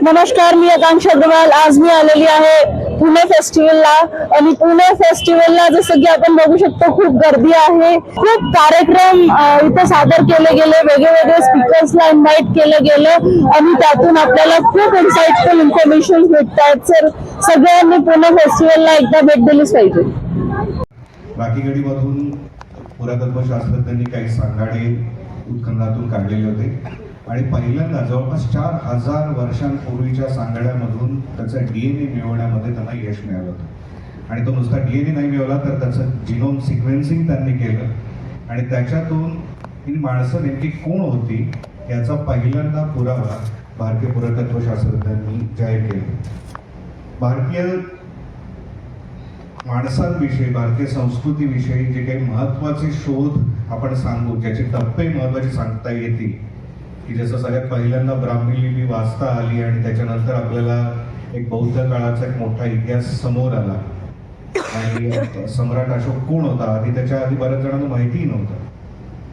नमस्कार, मी आकांक्षा अग्रवाल. आज मी आलेली आहे पुणे फेस्टिवलला आणि पुणे फेस्टिवलला जसं की आपण बघू शकतो खूप गर्दी आहे. खूप कार्यक्रम इथे सादर केले गेले, वेगवेगळे स्पीकर्सला इन्व्हाइट केलं गेलं आणि त्यातून आपल्याला खूप इन्साइटफुल इन्फॉर्मेशन भेटतात. तर सगळ्यांनी पुणे फेस्टिवलला एकदा भेट दिलीच पाहिजे. राखीगडीमधून पुरातत्व शास्त्रज्ञांनी काही सांगाडे उत्खननातून काढलेले होते आणि पहिल्यांदा जवळपास 4000 वर्षांपूर्वीच्या सांगाड्यामधून त्याचा DNA मिळवण्यामध्ये त्यांना यश मिळालं होतं. आणि तो नुसता DNA नाही मिळवला तर त्याचं जिनोम सिक्वेन्सिंग त्यांनी केलं आणि त्याच्यातून ही माणसं नेमकी कोण होती याचा पहिल्यांदा पुरावा भारतीय पुरातत्व शास्त्रज्ञांनी जाहीर केला. भारतीय माणसांविषयी, भारतीय संस्कृतीविषयी जे काही महत्त्वाचे शोध आपण सांगू, ज्याचे टप्पे महत्त्वाचे सांगता येतील, की जसं सगळ्यात पहिल्यांदा ब्राह्मी लिपी वाचता आली आणि त्याच्यानंतर आपल्याला एक बौद्ध काळाचा एक मोठा इतिहास समोर आला आणि सम्राट अशोक कोण होता आधी त्याच्या आधी बऱ्याच जणांना माहितीही नव्हतं.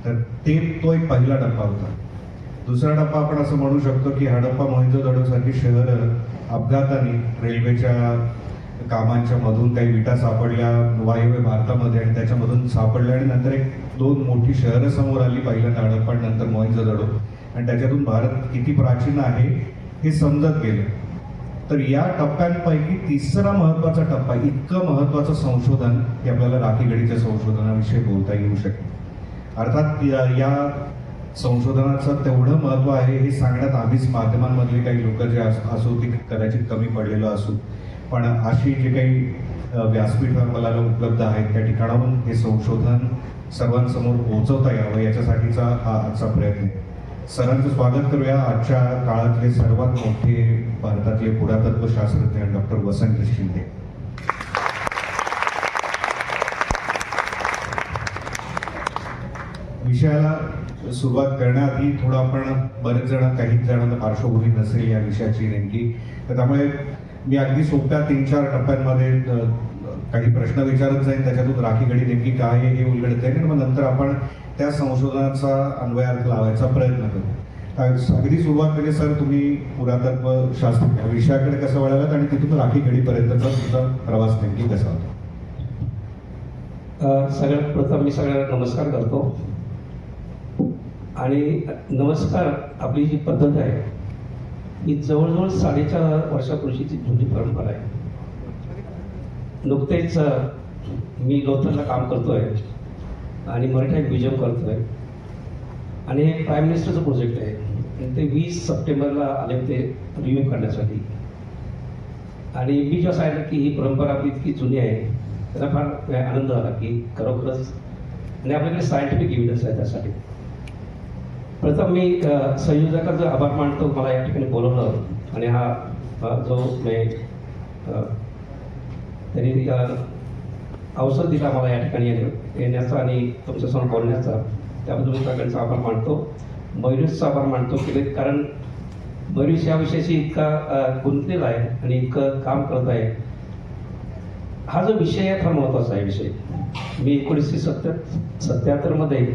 तर तो एक पहिला टप्पा होता. दुसरा टप्पा आपण असं म्हणू शकतो की हडप्पा मोहिंजोदडोसारखी शहरं अपघाताने रेल्वेच्या कामांच्या मधून काही विटा सापडल्या वायव्य भारतामध्ये आणि त्याच्यामधून सापडल्या आणि नंतर एक दोन मोठी शहरं समोर आली, पहिल्यांदा हडप्पा नंतर मोहिंजोदडो, आणि त्याच्यातून भारत किती प्राचीन आहे हे समजत गेलं. तर या टप्प्यांपैकी तिसरा महत्त्वाचा टप्पा, इतकं महत्त्वाचं संशोधन की आपल्याला राखीगडीच्या संशोधनाविषयी बोलता येऊ शकेल. अर्थात या संशोधनाचं तेवढं महत्त्व आहे हे सांगण्यात आम्हीच माध्यमांमधले काही लोक जे असू ती कदाचित कमी पडलेलं असू, पण अशी जे काही व्यासपीठ मला उपलब्ध आहेत त्या ठिकाणाहून हे संशोधन सर्वांसमोर पोहोचवता यावं याच्यासाठीचा हा आजचा प्रयत्न आहे. सरांचं स्वागत करूया. आजच्या काळातले सर्वात मोठे भारतातले पुरातत्व शास्त्रज्ञ डॉक्टर वसंत शिंदे. विषयाला सुरुवात करण्याआधी थोडं आपण बरेच जण, काही जणांना पार्श्वभूमी नसेल या विषयाची नेमकी, तर त्यामुळे मी अगदी सोप्या 3-4 टप्प्यांमध्ये काही प्रश्न विचारत जाईन, त्याच्यातून राखीगडी नेमकी काय आहे हे उलगडता येईल आणि मग नंतर आपण त्या संशोधनाचा अन्वयार्थ लावायचा प्रयत्न करू. अगदी सुरुवात म्हणजे सर, तुम्ही पुरातत्व शास्त्र या विषयाकडे कसं वळालात आणि तिथून राखीगडीपर्यंतचा तुमचा प्रवास नेमकी कसा होता? सगळ्यात प्रथम मी सगळ्यांना नमस्कार करतो. आणि नमस्कार आपली जी पद्धत आहे ही जवळजवळ 4.5 वर्षापूर्वीची जुनी परंपरा आहे. नुकतेच मी लोथरला काम करतोय आणि मराठी म्युझियम करतोय आणि हे प्राईम मिनिस्टरचं प्रोजेक्ट आहे आणि ते 20 सप्टेंबरला आले होते रिव्ह्यू करण्यासाठी. आणि मी जेव्हा सांगितलं की ही परंपरा आपली इतकी जुनी आहे त्यांना फार आनंद झाला की खरोखरच, आणि आपल्याकडे सायंटिफिक एव्हिडन्स आहे त्यासाठी. प्रथम मी संयोजकाचा आभार मानतो, मला या ठिकाणी बोलवलं आणि हा जो त्यांनी अवसर दिला मला या ठिकाणी येण्याचा आणि तुमच्यासमोर बोलण्याचा, त्याबद्दल मी सगळ्यांचा आभार मानतो. मयुरेशचा आभार मानतो की कारण मयुरेश या विषयाशी इतका गुंतलेला आहे आणि इतकं काम करत आहे. हा जो विषय आहे फार महत्त्वाचा आहे विषय. मी 1977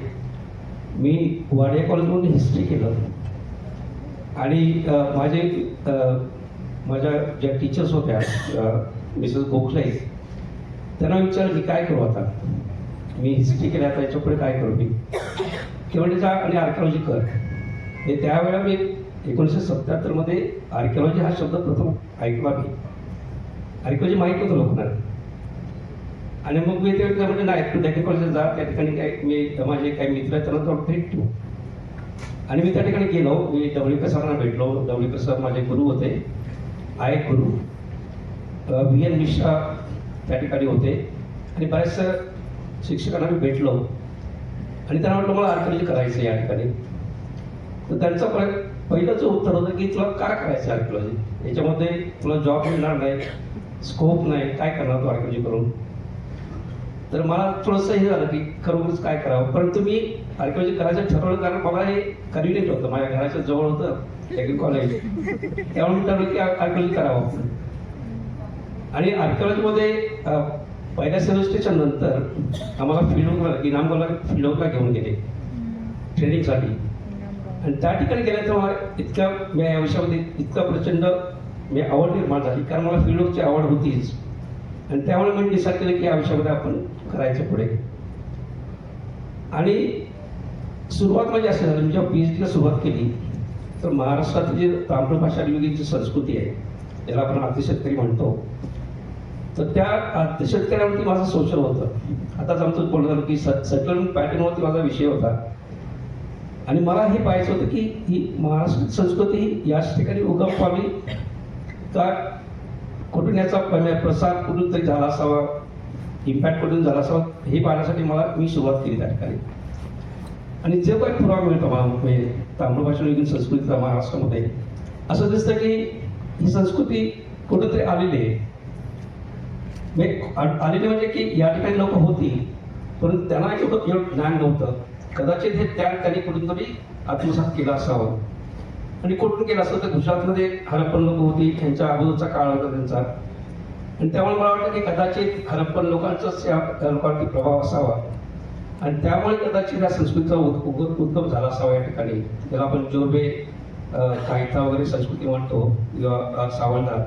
मी वाडिया कॉलेजमधून हिस्ट्री केलं आणि माझ्या ज्या टीचर्स होत्या मिसेस गोखले, त्यांना विचारलं की काय करू आता, मी हिस्ट्री केल्या आता याच्यापुढे काय करू मी, केवळ जा आणि आर्किओलॉजी कर. हे त्यावेळेला मी 1977 आर्किओलॉजी हा शब्द प्रथम ऐकला. मी आर्किओलॉजी माहीत होतं लोकांना आणि मग मी ते म्हणजे नाही तू त्या कॉलेजला जा, त्या ठिकाणी काय मी माझे काही मित्र आहेत त्यांना तो भेट ठेवू. आणि मी त्या ठिकाणी गेलो. मी WK सरांना भेटलो. WK सर माझे गुरु होते, गुरु VN मिश्रा त्या ठिकाणी होते आणि बऱ्याचशा शिक्षकांना मी भेटलो आणि त्यांना म्हटलं मला आर्किओलॉजी करायचं आहे या ठिकाणी. तर त्यांचं पहिलंच उत्तर होतं की तुला काय करायचं आर्किओलॉजी, याच्यामध्ये तुला जॉब मिळणार नाही, स्कोप नाही, काय करणार तू आर्किओलॉजी करून. तर मला थोडंसं हे झालं की खरोखरच काय करावं. परंतु मी आर्किओलॉजी करायचं ठरवलं कारण मला हे कन्व्हिनियंट होतं, माझ्या घराच्या जवळ होतं टेक्निकल कॉलेज, त्यामुळे मी ठरवलं की आर्किओलॉजी करावं. आणि आर्किओलॉजीमध्ये पहिल्या सेमेस्टरच्या नंतर आम्हाला इनामगावला घेऊन गेले ट्रेनिंगसाठी. आणि त्या ठिकाणी गेल्याचं मला इतक्या मी या विषयामध्ये इतका प्रचंड मी आवड निर्माण झाली, कारण मला फील्डवर्कची आवड होतीच. आणि त्यामुळे मी डिसाईड केलं की या विषयामध्ये आपण करायचं पुढे. आणि सुरुवात म्हणजे अशी झाली, मी जेव्हा PhDला सुरुवात केली तर महाराष्ट्रात जी ताम्रभाषा लिहिलेली संस्कृती आहे, त्याला आपण आद्यशेतकरी म्हणतो, तर त्या आद्यशेतकऱ्यावरती माझं शोषण होतं. आताच आमचं बोलणं झालं की सेटलमेंट पॅटर्नवरती माझा विषय होता. आणि मला हे पाहायचं होतं की ही महाराष्ट्र संस्कृती ही याच ठिकाणी उगम पावली का कुठून याचा प्रसार कुठून तरी झाला असावा, इम्पॅक्ट कुठून झाला असावा, हे पाहण्यासाठी मी सुरुवात केली त्या ठिकाणी. आणि जे काही पुरावा मिळतो मला म्हणजे ताम्रभाषा लिहिलेली संस्कृतीचा महाराष्ट्रामध्ये, असं दिसतं की ही संस्कृती कुठेतरी आलेली आहे. आलेली म्हणजे की या ठिकाणी लोक होती, परंतु त्यांना एवढं ज्ञान नव्हतं. कदाचित हे त्यांनी कुठून तरी आत्मसात केलं असावं. आणि कुठून केलं असतं तर गुजरातमध्ये हरप्पन लोक होती, त्यांच्या अगोदरचा काळ होता त्यांचा. आणि त्यामुळे मला वाटतं की कदाचित हरप्पन लोकांचाच या लोकांवरती प्रभाव असावा. आणि त्यामुळे कदाचित या संस्कृतीचा उद्गम झाला असावा या ठिकाणी, ज्याला आपण जोर्बे कायथा वगैरे संस्कृती म्हणतो किंवा सावंता.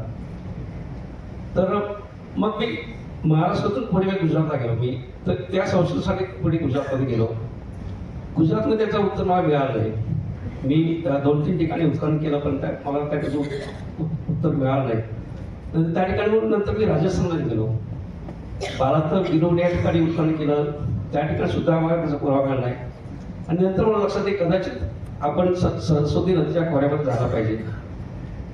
तर मग मी महाराष्ट्रातून पुढे मी गुजरातला गेलो. तर त्या संस्कृतीसाठी पुढे गुजरातमध्ये गेलो. गुजरातमध्ये त्याचं उत्तर मला मिळालं नाही. मी 2-3 ठिकाणी उत्खनन केलं, पण मला त्याचं उत्तर मिळालं नाही. त्या ठिकाणी नंतर मी राजस्थानला गेलो. 12 गिरोड या ठिकाणी उत्खनन केलं, त्या ठिकाणी सुद्धा आम्हाला त्याचा पुरावा मिळाला नाही. आणि नंतर मला लक्षात येईल कदाचित आपण सरस्वती नदीच्या खोऱ्यामध्ये झाला पाहिजे.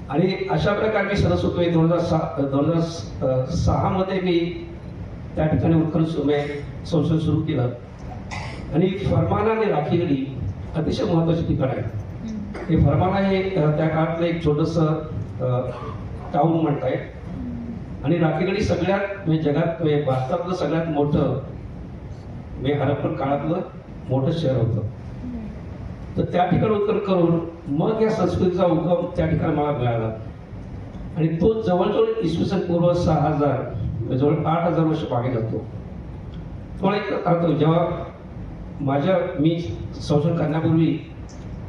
आणि अशा प्रकारे मी सरस्वती 2006 मध्ये मी त्या ठिकाणी उत्खनन संशोधन सुरू केलं. आणि फरमाना आणि राखीगडी अतिशय महत्वाचे ठिकाण आहे. हे फरमाना हे त्या काळातलं एक छोटंसं टाऊन म्हणताय. आणि राखीगडी सगळ्यात म्हणजे जगात भारतातलं सगळ्यात मोठं हरप्पन काळातलं मोठं शहर होतं. तर त्या ठिकाणी उत्खनन करून मग या संस्कृतीचा उगम त्या ठिकाणी मला मिळाला. आणि तो जवळजवळ इसवी सन पूर्व 6000 जवळ 8000 वर्ष मागे जातो. तुम्हाला एक आठवतं जेव्हा मी संशोधन करण्यापूर्वी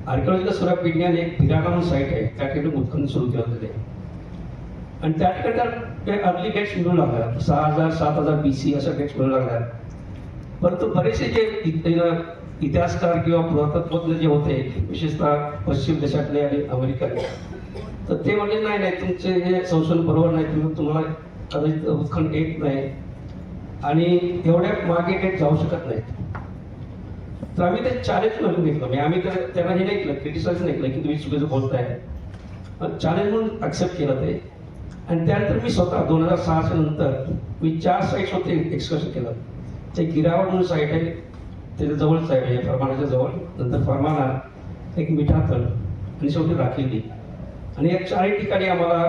आर्किओलॉजिकल सर्वे ऑफ इंडियाने एक भिराना म्हणून साईट आहे, त्या ठिकाणी उत्खनन सुरू केलं होतं ते. आणि त्या ठिकाणी अर्ली डेट्स मिळू लागल्या, 6000 7000 BC अशा डेट्स मिळू लागल्या. परंतु बरेचसे जे इतिहासकार किंवा पुरातत्वज्ञ जे होते, विशेषतः पश्चिम देशातले आणि अमेरिकन, तर ते म्हणजे नाही तुमचे हे संशोधन बरोबर नाही, तुम्हाला कदाचित उत्खनन येत नाही आणि एवढ्या मागे डेट जाऊ शकत नाही. तर आम्ही ते चॅलेंज म्हणून घेतलं. आम्ही त्यांना हे नाही केलं, क्रिटिसाइज नाही केलं की तुम्ही चुकीचं बोलताय, पण चॅलेंज म्हणून ऍक्सेप्ट केलं ते. आणि त्यानंतर मी स्वतः 2006 नंतर मी 4 साईट्स होते एक्सकर्शन केलं. ते गिरावड म्हणून साईट आहे, त्याच्या जवळच आहे म्हणजे फरमानाच्या जवळ, नंतर फरमाना, एक मिठातळ आणि शेवटी राखीगडी. आणि या 4 ठिकाणी आम्हाला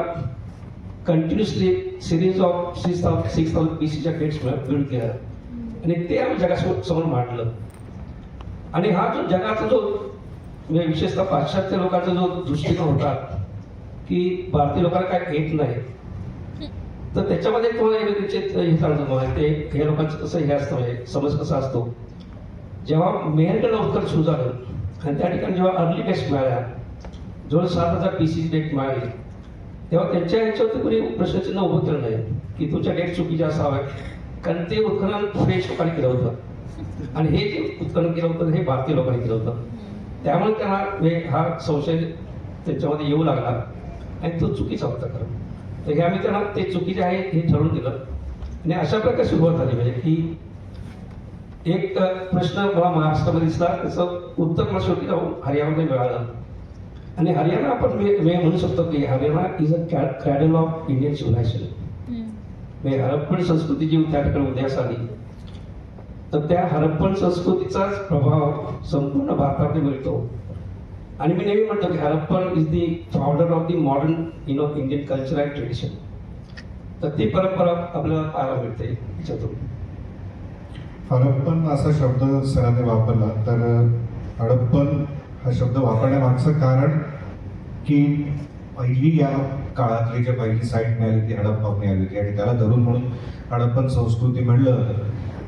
कंटिन्युअसली सिरीज ऑफ 6000 BCच्या डेट्स बिल्ड केल्या. आणि ते आम्ही जगासमोर मांडलं. आणि हा जो जगाचा जो म्हणजे विशेषतः पाश्चात्य लोकांचा जो दृष्टिकोन होता की भारतीय लोकांना काय येत नाही, तर त्याच्यामध्ये तुम्हाला हे सांगतो मला ते हे लोकांचं कसं हे असतं म्हणजे समज कसा असतो. जेव्हा मेहरगड उत्खनन सुरू झालं आणि त्या ठिकाणी जेव्हा अर्ली डेट्स मिळाल्या, जवळ 7000 BCची डेट मिळाली, तेव्हा त्यांच्या ह्याच्यावरती कोणी प्रश्नचिन्ह उभं केलं नाही की तुमच्या डेट चुकीच्या असाव्या, कारण ते उत्खनन फ्रेंच लोकांनी केलं होतं आणि हे जे उत्खनन केलं होतं हे भारतीय लोकांनी केलं होतं. त्यामुळे त्यांना हा संशय त्यांच्यामध्ये येऊ लागला आणि तो चुकीचा होता खरं. तर हे आम्ही त्यांना ते चुकीचे आहे हे ठरवून दिलं. आणि अशा प्रकारे सुरुवात झाली. म्हणजे की एक प्रश्न मला महाराष्ट्रामध्ये दिसला, त्याचं उत्तर मला शेवटी जाऊन हरियाणामध्ये मिळालं. आणि हरियाणा आपण म्हणू शकतो की Haryana is a cradle of Indian civilisation. म्हणजे हरप्पन संस्कृती जी त्या ठिकाणी उदयास आली, तर त्या हरप्पन संस्कृतीचाच प्रभाव संपूर्ण भारतात मिळतो. आणि मी नेहमी म्हणतो की Harappan is the founder of the modern Indian culture and tradition. तर ती परंपरा आपल्याला पाहायला मिळते याच्यातून. हरप्पन असा शब्द सरांनी वापरला, तर हडप्पन हा शब्द वापरण्यामागचं कारण की पहिली या काळातली जी पहिली साईट मिळाली ती हडप्पा मिळाली होती आणि त्याला धरून म्हणून हडप्पन संस्कृती म्हणलं.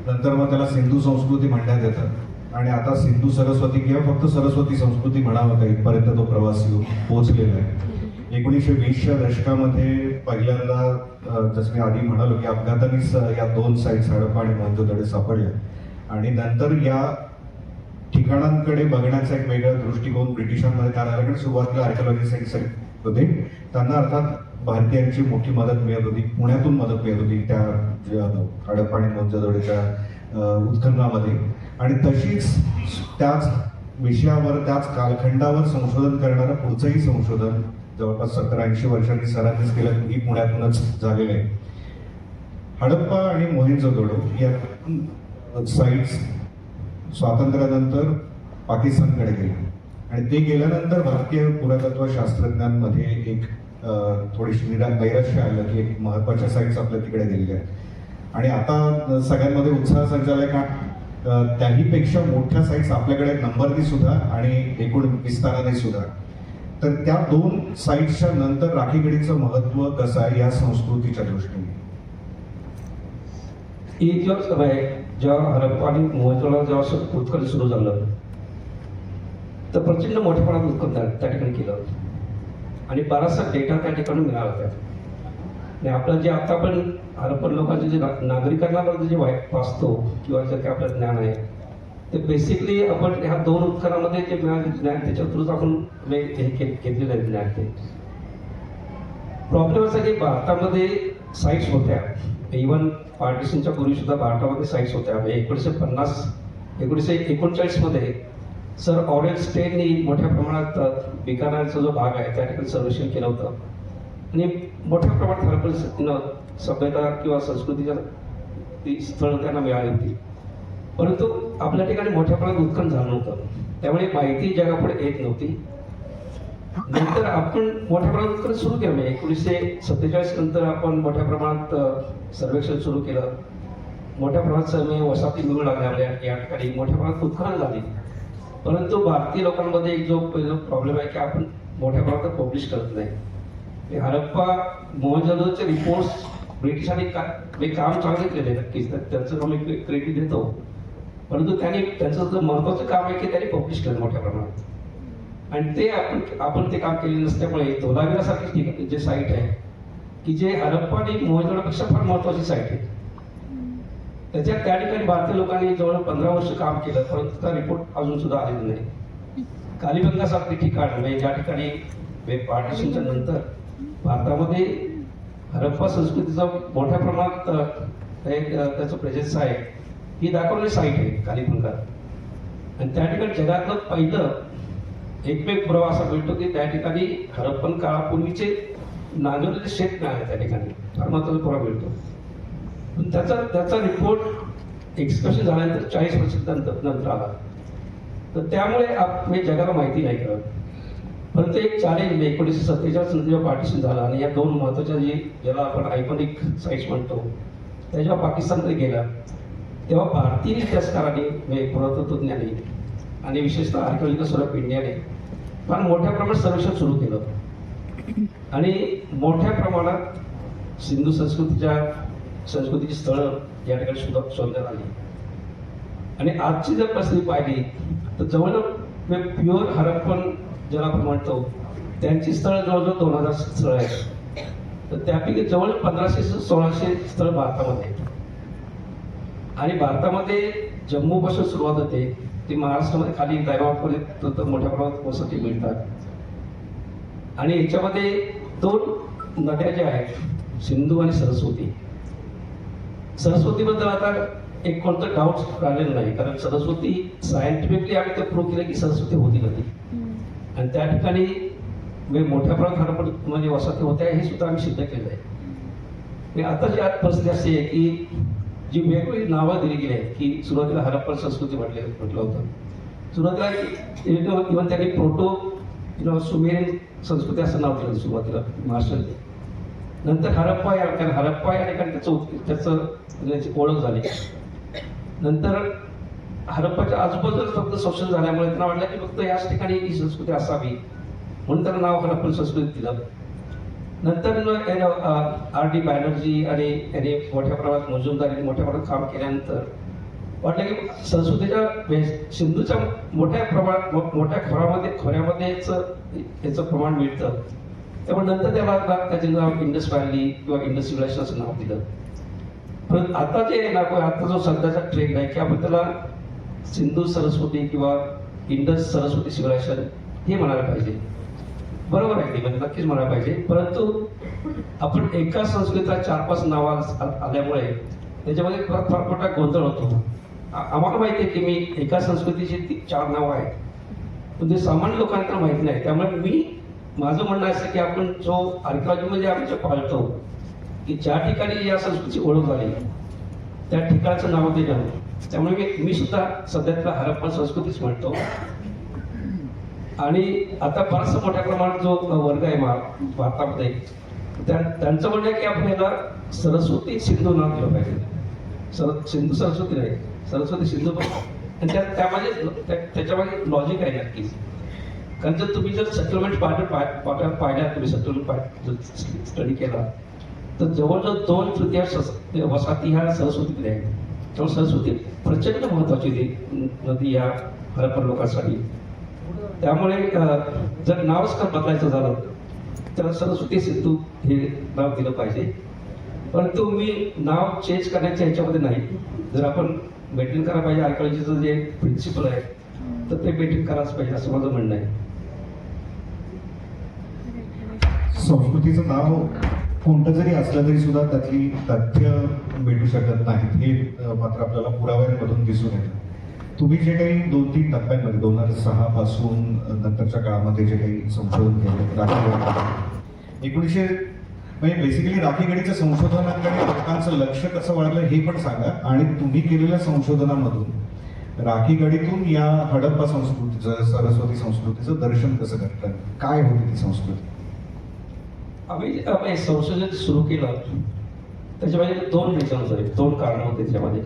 नंतर मग त्याला सिंधू संस्कृती म्हणण्यात येतं. आणि आता सिंधू सरस्वती किंवा फक्त सरस्वती संस्कृती म्हणावं का इथपर्यंत तो प्रवास येऊन पोहोचलेला आहे. 1920च्या दशकामध्ये पहिल्यांदा जसं मी आधी म्हणालो की अपघातानेच या 2 साईट्स हडप्पा आणि मोहनजोदडो सापडल्या आणि नंतर या ठिकाणांकडे बघण्याचा एक वेगळा दृष्टिकोन ब्रिटिशांमध्ये तयार झाला. कारण सुरुवातीला आर्किओलॉजी साईट्स होते, त्यांना अर्थात भारतीयांची मोठी मदत मिळत होती, पुण्यातून मदत मिळत होती त्या हडप्पा आणि मोहनजोदडोच्या उत्खननामध्ये. आणि तशीच त्याच विषयावर त्याच कालखंडावर संशोधन करणारं पुढचंही संशोधन जवळपास 70-80 वर्षांनी सरांनीच केलं, ही पुण्यातूनच झालेलं आहे. हडप्पा आणि मोहेंजोदडो या साईट्स स्वातंत्र्यानंतर पाकिस्तानकडे गेले आणि ते गेल्यानंतर भारतीय पुरातत्व शास्त्रज्ञांमध्ये एक थोडीशी नैराश्य आलं की एक महत्वाच्या साईट्स आपल्या तिकडे गेलेल्या आहेत आणि आता सगळ्यांमध्ये उत्साह संचालक त्याहीपेक्षा मोठ्या साईट्स आपल्याकडे नंबरनी सुद्धा आणि एकूण विस्ताराने सुद्धा. तर त्या 2 साईट्सच्या नंतर राखीगडीचं महत्व कसं आहे या संस्कृतीच्या दृष्टीने? जेव्हा हडप्पा आणि मोहनजोदडो जेव्हा उत्खनन सुरू झालं तर प्रचंड मोठ्या प्रमाणात उत्खनन त्या ठिकाणी केलं आणि बराचसा डेटा त्या ठिकाणी मिळाला होता. आणि आपलं जे आता पण हडप्पन लोकांचे जे नागरिकांना जे वाचतो किंवा जे काही आपलं ज्ञान आहे ते बेसिकली आपण ह्या 2 उत्खनामध्ये जे मिळाले ज्ञान त्याच्या थ्रूच आपण हे घेतलेलं आहे ज्ञान. ते प्रॉब्लेम असा की भारतामध्ये साईट्स होत्या, इव्हन पार्टिशनच्या पूर्वी सुद्धा भारतामध्ये साईट्स होत्या. 1939 मध्ये सर ऑरेंज स्टेननी मोठ्या प्रमाणात बिकानेरचा जो भाग आहे त्या ठिकाणी सर्वेक्षण केलं होतं आणि मोठ्या प्रमाणात हडप्पन सभ्यता किंवा संस्कृतीच्या ती स्थळं त्यांना मिळाली होती. परंतु आपल्या ठिकाणी मोठ्या प्रमाणात उत्खनन झालं नव्हतं, त्यामुळे माहिती जगापुढे येत नव्हती. नंतर आपण मोठ्या प्रमाणात उत्खनन सुरू केलं. 1947 नंतर आपण मोठ्या प्रमाणात सर्वेक्षण सुरू केलं, मोठ्या प्रमाणात समय वसाहती मिळू लागल्या या ठिकाणी मोठ्या प्रमाणात उत्खनन झाली. परंतु भारतीय लोकांमध्ये एक जो पहिला प्रॉब्लेम आहे की आपण मोठ्या प्रमाणात पब्लिश करत नाही. हडप्पा मोहनजोदडोचे रिपोर्ट्स ब्रिटिशांनी काम चांगले केले नक्कीच, त्यांचं मी क्रेडिट देतो, परंतु त्यांचं जो महत्वाचं काम आहे की त्यांनी पब्लिश केलं मोठ्या प्रमाणात आणि ते आपण ते काम केले नसल्यामुळे धोलावीरासारखी ठिकाणी जे साईट आहे की जे हडप्पा आणि मोहनजोदडोपेक्षा फार महत्वाची साईट आहे, त्या ठिकाणी भारतीय लोकांनी जवळ 15 वर्ष काम केलं परंतु त्याचा रिपोर्ट अजून सुद्धा आलेला नाही. कालीबंगासारखी ठिकाण म्हणजे ज्या ठिकाणी पार्टिशनच्या नंतर भारतामध्ये हडप्पा संस्कृतीचा मोठ्या प्रमाणात त्याचं प्रेझेन्स आहे ही दाखवलेली साईट आहे कालीबंगात. आणि त्या ठिकाणी जगातलं पहिलं एकमेव पुरावा असा मिळतो की त्या ठिकाणी हडप्पन काळापूर्वीचे नांगरलेले शेत मिळाले त्या ठिकाणी, फार महत्वाचा पुरावा मिळतो. पण त्याचा रिपोर्ट एक्सकर्शन झाल्यानंतर 40 वर्षानंतर आला, तर त्यामुळे जगाला माहिती नाही करत. परंतु एक चॅलेंज 1947 नंतर जेव्हा पार्टिशन झालं आणि या 2 महत्वाच्या ज्याला आपण आयकॉनिक साईट्स म्हणतो त्या जेव्हा पाकिस्तानमध्ये गेला तेव्हा भारतीय इतिहासकारांनी पुरातत्वज्ञांनी आणि विशेषतः आर्किओलॉजिकल सर्वे ऑफ इंडियाने फार मोठ्या प्रमाणात सर्वेक्षण सुरू केलं आणि मोठ्या प्रमाणात सिंधू संस्कृतीची स्थळं या ठिकाणी शोधण्यात आली. आणि आजची जर परिस्थिती पाहिली तर जवळजवळ प्युअर हडप्पन ज्याला आपण म्हणतो त्यांची स्थळं जवळजवळ 2000 स्थळं आहेत, तर त्यापैकी जवळ 1500-1600 स्थळं भारतामध्ये आहेत. आणि भारतामध्ये जम्मूपासून सुरुवात होते ती महाराष्ट्रामध्ये खाली दैवापर्यंत मोठ्या प्रमाणात वसती मिळतात. आणि याच्यामध्ये 2 नद्या ज्या आहेत सिंधू आणि सरस्वतीबद्दल आता एक कोणतं डाऊट राहिलेलं नाही, कारण सरस्वती सायंटिफिकली आम्ही ते प्रूव्ह केलं की सरस्वती होती नदी आणि त्या ठिकाणी मोठ्या प्रमाणात हडप्पन म्हणजे वसाहती होत्या हे सुद्धा आम्ही सिद्ध केलं आहे. आता जी आज परिस्थिती अशी आहे की जी वेगवेगळी नावं दिली गेली आहेत की सुरुवातीला हडप्पन संस्कृती म्हटलं होतं, सुरुवातीला इव्हन त्यांनी प्रोटो सुमेरियन संस्कृती असं नाव दिलं सुरुवातीला महाराष्ट्राने. नंतर हडप्पा या ठिकाणी त्याची ओळख झाली. नंतर हडप्पाच्या आजूबाजूला फक्त शोषण झाल्यामुळे त्यांना वाटलं की फक्त याच ठिकाणी ही संस्कृती असावी म्हणून त्याला नाव हडप्पन संस्कृती दिलं. नंतर आर डी बॅनर्जी आणि यांनी मोठ्या प्रमाणात मोठ्या प्रमाणात काम केल्यानंतर वाटलं की संस्कृतीच्या सिंधूच्या मोठ्या खोऱ्यामध्ये याचं प्रमाण मिळतं. त्यामुळे नंतर त्याचे नाव इंडस व्हॅली किंवा इंडस सिव्हिलायझेशन असं नाव दिलं. पण आता जे नाव आहे, आता जो सध्याचा ट्रेंड आहे की आपण त्याला सिंधू सरस्वती किंवा इंडस सरस्वती सिव्हिलायझेशन हे म्हणायला पाहिजे. बरोबर आहे ते, म्हणजे नक्कीच म्हणायला पाहिजे. परंतु आपण एका संस्कृतीला 4-5 नावं आल्यामुळे त्याच्यामध्ये फार मोठा गोंधळ होतो. आम्हाला माहिती आहे की मी एका संस्कृतीची 4 नावं आहेत, पण ते सामान्य लोकांना माहिती नाही. त्यामुळे माझं म्हणणं असं की आपण जो आर्किओलॉजीमध्ये आम्ही जे पाळतो की ज्या ठिकाणी या संस्कृतीची ओळख झाली त्या ठिकाणाचं नाव देणं. त्यामुळे मी सुद्धा सध्या त्याला हरप्पन संस्कृतीच म्हणतो. आणि आता बराचसा मोठ्या प्रमाणात जो वर्ग आहे भारतामध्ये त्यांचं म्हणणं आहे की आपण याला सरस्वती सिंधू नाव दिलं पाहिजे. सिंधू सरस्वती नाही, सरस्वती सिंधू पण. आणि त्याच्यामध्ये लॉजिक आहे नक्कीच. कारण जर तुम्ही सेटलमेंट पाहिल्या, तुम्ही सेटलमेंट स्टडी केला तर जवळजवळ 2/3 वसाहती ह्या सरस्वतीकडे आहे. त्यामुळे सरस्वती प्रचंड महत्वाची नदी या हरप्पन लोकांसाठी. त्यामुळे जर नावच बदलायचं झालं तर सरस्वती सिंधू हे नाव दिलं पाहिजे. परंतु मी नाव चेंज करण्याच्या ह्याच्यामध्ये नाही. जर आपण मेंटेन करायला पाहिजे आर्किओलॉजीचं जे प्रिन्सिपल आहे तर ते मेंटेन करायलाच पाहिजे असं माझं म्हणणं आहे. संस्कृतीचं नाव कोणतं जरी असलं तरी सुद्धा त्यातली तथ्य भेटू शकत नाहीत, हे मात्र आपल्याला पुराव्यांमधून दिसून येतं. तुम्ही जे काही 2-3 टप्प्यांमध्ये 2006 पासून नंतरच्या काळामध्ये जे काही संशोधन केलं राखीगढी 1900 म्हणजे बेसिकली राखीगढीच्या संशोधनाकडे लोकांचं लक्ष कसं वाढलं हे पण सांगा. आणि तुम्ही केलेल्या संशोधनामधून राखीगढीतून या हडप्पा संस्कृतीचं, सरस्वती संस्कृतीचं दर्शन कसं करतात, काय होती ती संस्कृती? आम्ही संशोधन सुरू केलं त्याच्यामध्ये 2 रिझन्स आहेत, 2 कारणं होते त्याच्यामध्ये.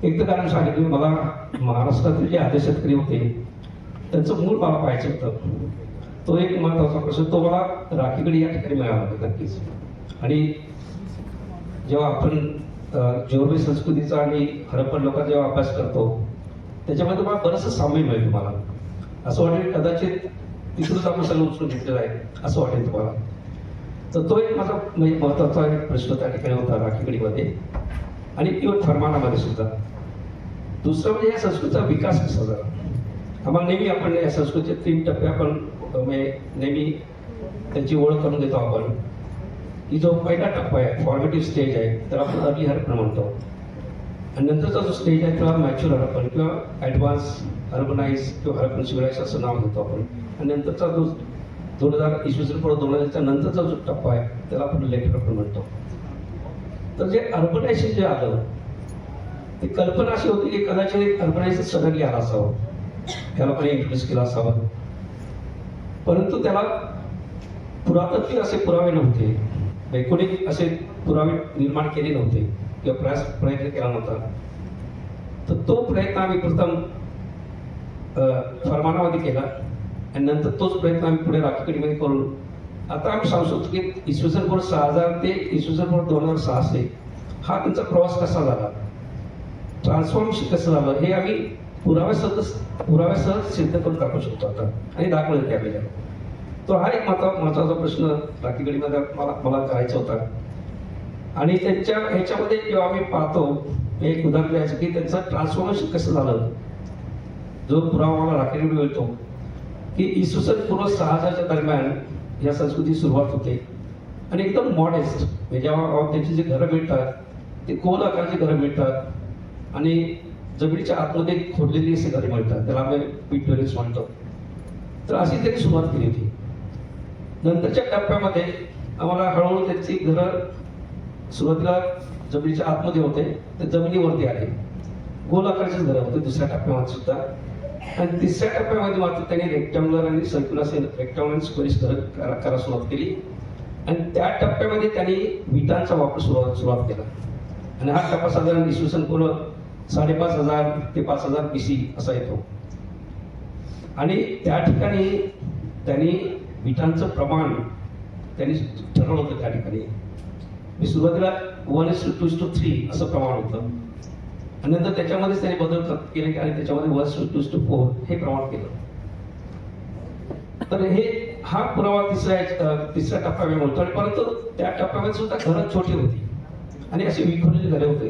एक तर कारण सांगितलं, मला महाराष्ट्रातील जे आदि शेतकरी होते त्यांचं मूळ मला पाहायचं होतं. तो एक महत्वाचा प्रश्न, तो मला राखीगढी या ठिकाणी मिळाला होता नक्कीच. आणि जेव्हा आपण जोरबी संस्कृतीचा आणि हरप्पन लोकांचा जेव्हा अभ्यास करतो त्याच्यामध्ये मला बरंचसं साम्य मिळतं. मला असं वाटेल कदाचित तिथूनच आपण सगळं उचलून घेतलेलं आहे असं वाटेल तुम्हाला. तर तो एक माझा म्हणजे महत्वाचा एक प्रश्न त्या ठिकाणी होता राखीगढीमध्ये आणि किंवा फरमानामध्ये सुद्धा. दुसरं म्हणजे या संस्कृतीचा विकास कसा झाला. आम्हाला नेहमी आपण या संस्कृतीचे 3 टप्पे आपण नेहमी त्यांची ओळख करून देतो आपण. की जो पहिला टप्पा आहे फॉर्मेटिव्ह स्टेज आहे तर आपण अर्ली हरप्पन म्हणतो. आणि नंतरचा जो स्टेज आहे त्याला मॅच्युअर हरप्पन किंवा ॲडव्हान्स अर्बनाइज किंवा हरप्पन सिव्हिलायझेशन असं नाव देतो आपण. आणि नंतरचा जो 2000 नंतरचा जो टप्पा आहे त्याला आपण लेट हरप्पन म्हणतो. तर जे अर्बनायझेशन जे आलं ती कल्पना अशी होती की कदाचित अर्बनायझेशन सडनली आला असावं, त्याला पण इंट्रोड्यूस केला असावा. परंतु त्याला पुरातत्वीय असे पुरावे नव्हते, कोणी असे पुरावे निर्माण केले नव्हते किंवा प्रयत्न केला नव्हता. तर तो प्रयत्न आम्ही प्रथम फरमानामध्ये केला आणि नंतर तोच प्रयत्न आम्ही पुढे राखीगढीमध्ये करून आता आम्ही सांगू शकतो की इसवी 6000 ते इसवी 2006 हा त्यांचा प्रवास कसा झाला, ट्रान्सफॉर्मेशन कसं झालं हे आम्ही पुराव्यासह सिद्ध करून दाखवू शकतो आता आणि दाखवलं त्यावेळेला. तो हा एक महत्वाचा प्रश्न राखीगढीमध्ये मला करायचा होता. आणि त्यांच्या ह्याच्यामध्ये जेव्हा आम्ही पाहतो एक उदाहरण द्यायचं की त्यांचं ट्रान्सफॉर्मेशन कसं झालं. जो पुरावा मला राखीगढी मिळतो की इसवी सन पूर्व 6000च्या दरम्यान या संस्कृतीची सुरुवात होते आणि एकदम मॉडेस्ट म्हणजे जेव्हा त्यांची जी घरं मिळतात ते गोल आकाराची घरं मिळतात आणि जमिनीच्या आतमध्ये खोदलेली अशी घरे मिळतात, त्याला आम्ही पीट टेरेस म्हणतो. तर अशी त्यांनी सुरुवात केली होती. नंतरच्या टप्प्यामध्ये आम्हाला हळूहळू त्यांची घरं सुरुवातीला जमिनीच्या आतमध्ये होते ते जमिनीवरती आले, गोल आकाराचीच घरं होते दुसऱ्या टप्प्यामध्ये सुद्धा. आणि तिसऱ्या टप्प्यामध्ये मात्र त्यांनी रेक्टँग्युलर आणि रेक्टँग्युलर स्क्वेअर्स करायला सुरुवात केली. आणि त्या टप्प्यामध्ये त्यांनी विटांचा वापर सुरुवात केला. आणि हा टप्पा साधारण इसवी सन पूर्व 5500 ते 5000 BC असा येतो. आणि त्या ठिकाणी त्यांनी विटांचं प्रमाण त्यांनी ठरवलं होतं. त्या ठिकाणी मी सुरुवातीला 1:2:3 असं प्रमाण होतं. आणि नंतर त्याच्यामध्येच त्यांनी बदल केले आणि त्याच्यामध्ये 1:2 to 4 हे प्रमाण केलं. तर हा पुरावा तिसऱ्या टप्प्यामध्ये म्हणतो. आणि परंतु त्या टप्प्यामध्ये सुद्धा घरं छोटी होती आणि अशी विखुरलेली घरे होते.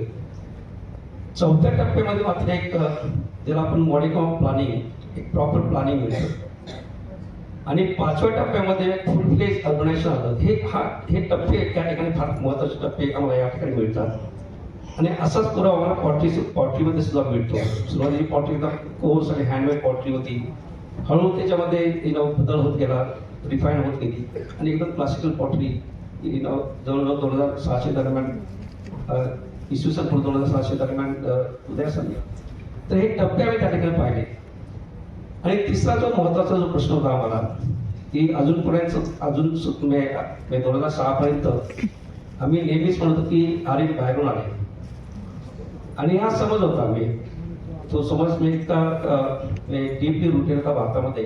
चौथ्या टप्प्यामध्ये मात्र एक ज्याला आपण मॉडेल ऑफ प्लॅनिंग, एक प्रॉपर प्लॅनिंग मिळतं. आणि 5व्या टप्प्यामध्ये फुल फ्लेज अर्बनायझेशन आलं. हे टप्पे त्या ठिकाणी फार महत्वाचे टप्पे आम्हाला या ठिकाणी मिळतात. आणि असाच पुरावा आम्हाला पॉटरीमध्ये सुद्धा मिळतो. सुरुवातीची पॉटरीचा कोर्स आणि हँडमेड पॉटरी होती. हळूहळू त्याच्यामध्ये बदल होत गेला, रिफाईन होत गेली आणि एकदम क्लासिकल पॉटरी जवळजवळ 2600 दरम्यान, इसवी सन पूर्व 2600 दरम्यान उदयास आली. तर हे टप्पे आम्ही त्या ठिकाणी पाहिले. आणि तिसरा जो महत्वाचा जो प्रश्न होता आम्हाला की अजून 2006 पर्यंत आम्ही नेहमीच म्हणतो की आर्य बाहेरून आले. आणि हा समज होता आम्ही तो समज मी इतका डीपली रुटेड होता भारतामध्ये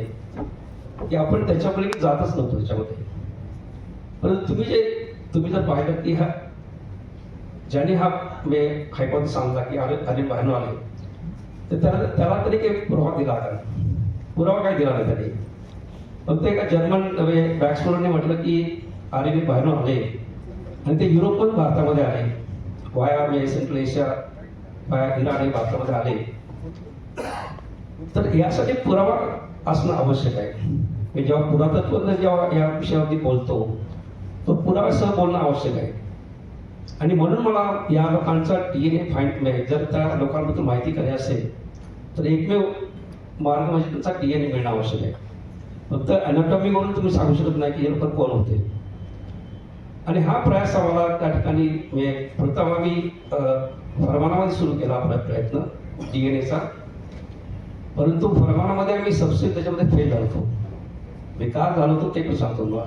की आपण त्याच्याकडे जातच नव्हतो त्याच्यामध्ये. परंतु तुम्ही जर पाहिलं की ज्याने हा हायपोथेसिस सांगला की आर्य बाहेरून आले, तर त्याला तरी काही पुरावा दिला का? पुरावा काय दिला नाही त्याने. फक्त एका जर्मन बॅक्सप्लोररने म्हटलं की आर्य बाहेरून आले आणि ते युरोपमधून भारतामध्ये आले, वाया सेंट्रल एशिया, वाया इराण आणि भारतामध्ये आले. तर यासाठी पुरावा असणं आवश्यक आहे. जेव्हा पुरातत्वज्ञ जेव्हा या विषयावरती बोलतो तो पुराव्यासह बोलणं आवश्यक आहे. आणि म्हणून मला या लोकांचा DNA फाइंड जर त्या लोकांबद्दल माहिती करायची असेल तर एकमेव मार्ग म्हणजे त्यांचा DNA मिळणं आवश्यक आहे. फक्त अॅनाटॉमीवरून तुम्ही सांगू शकत नाही की हे लोक कोण होते. आणि हा प्रयास आम्हाला त्या ठिकाणी प्रथम आम्ही फरमानामध्ये सुरू केला आपला प्रयत्न DNAचा. परंतु फरमानामध्ये आम्ही सबसे त्याच्यामध्ये फेल झालो होतो. का झालो होतो ते पण सांगतो मला.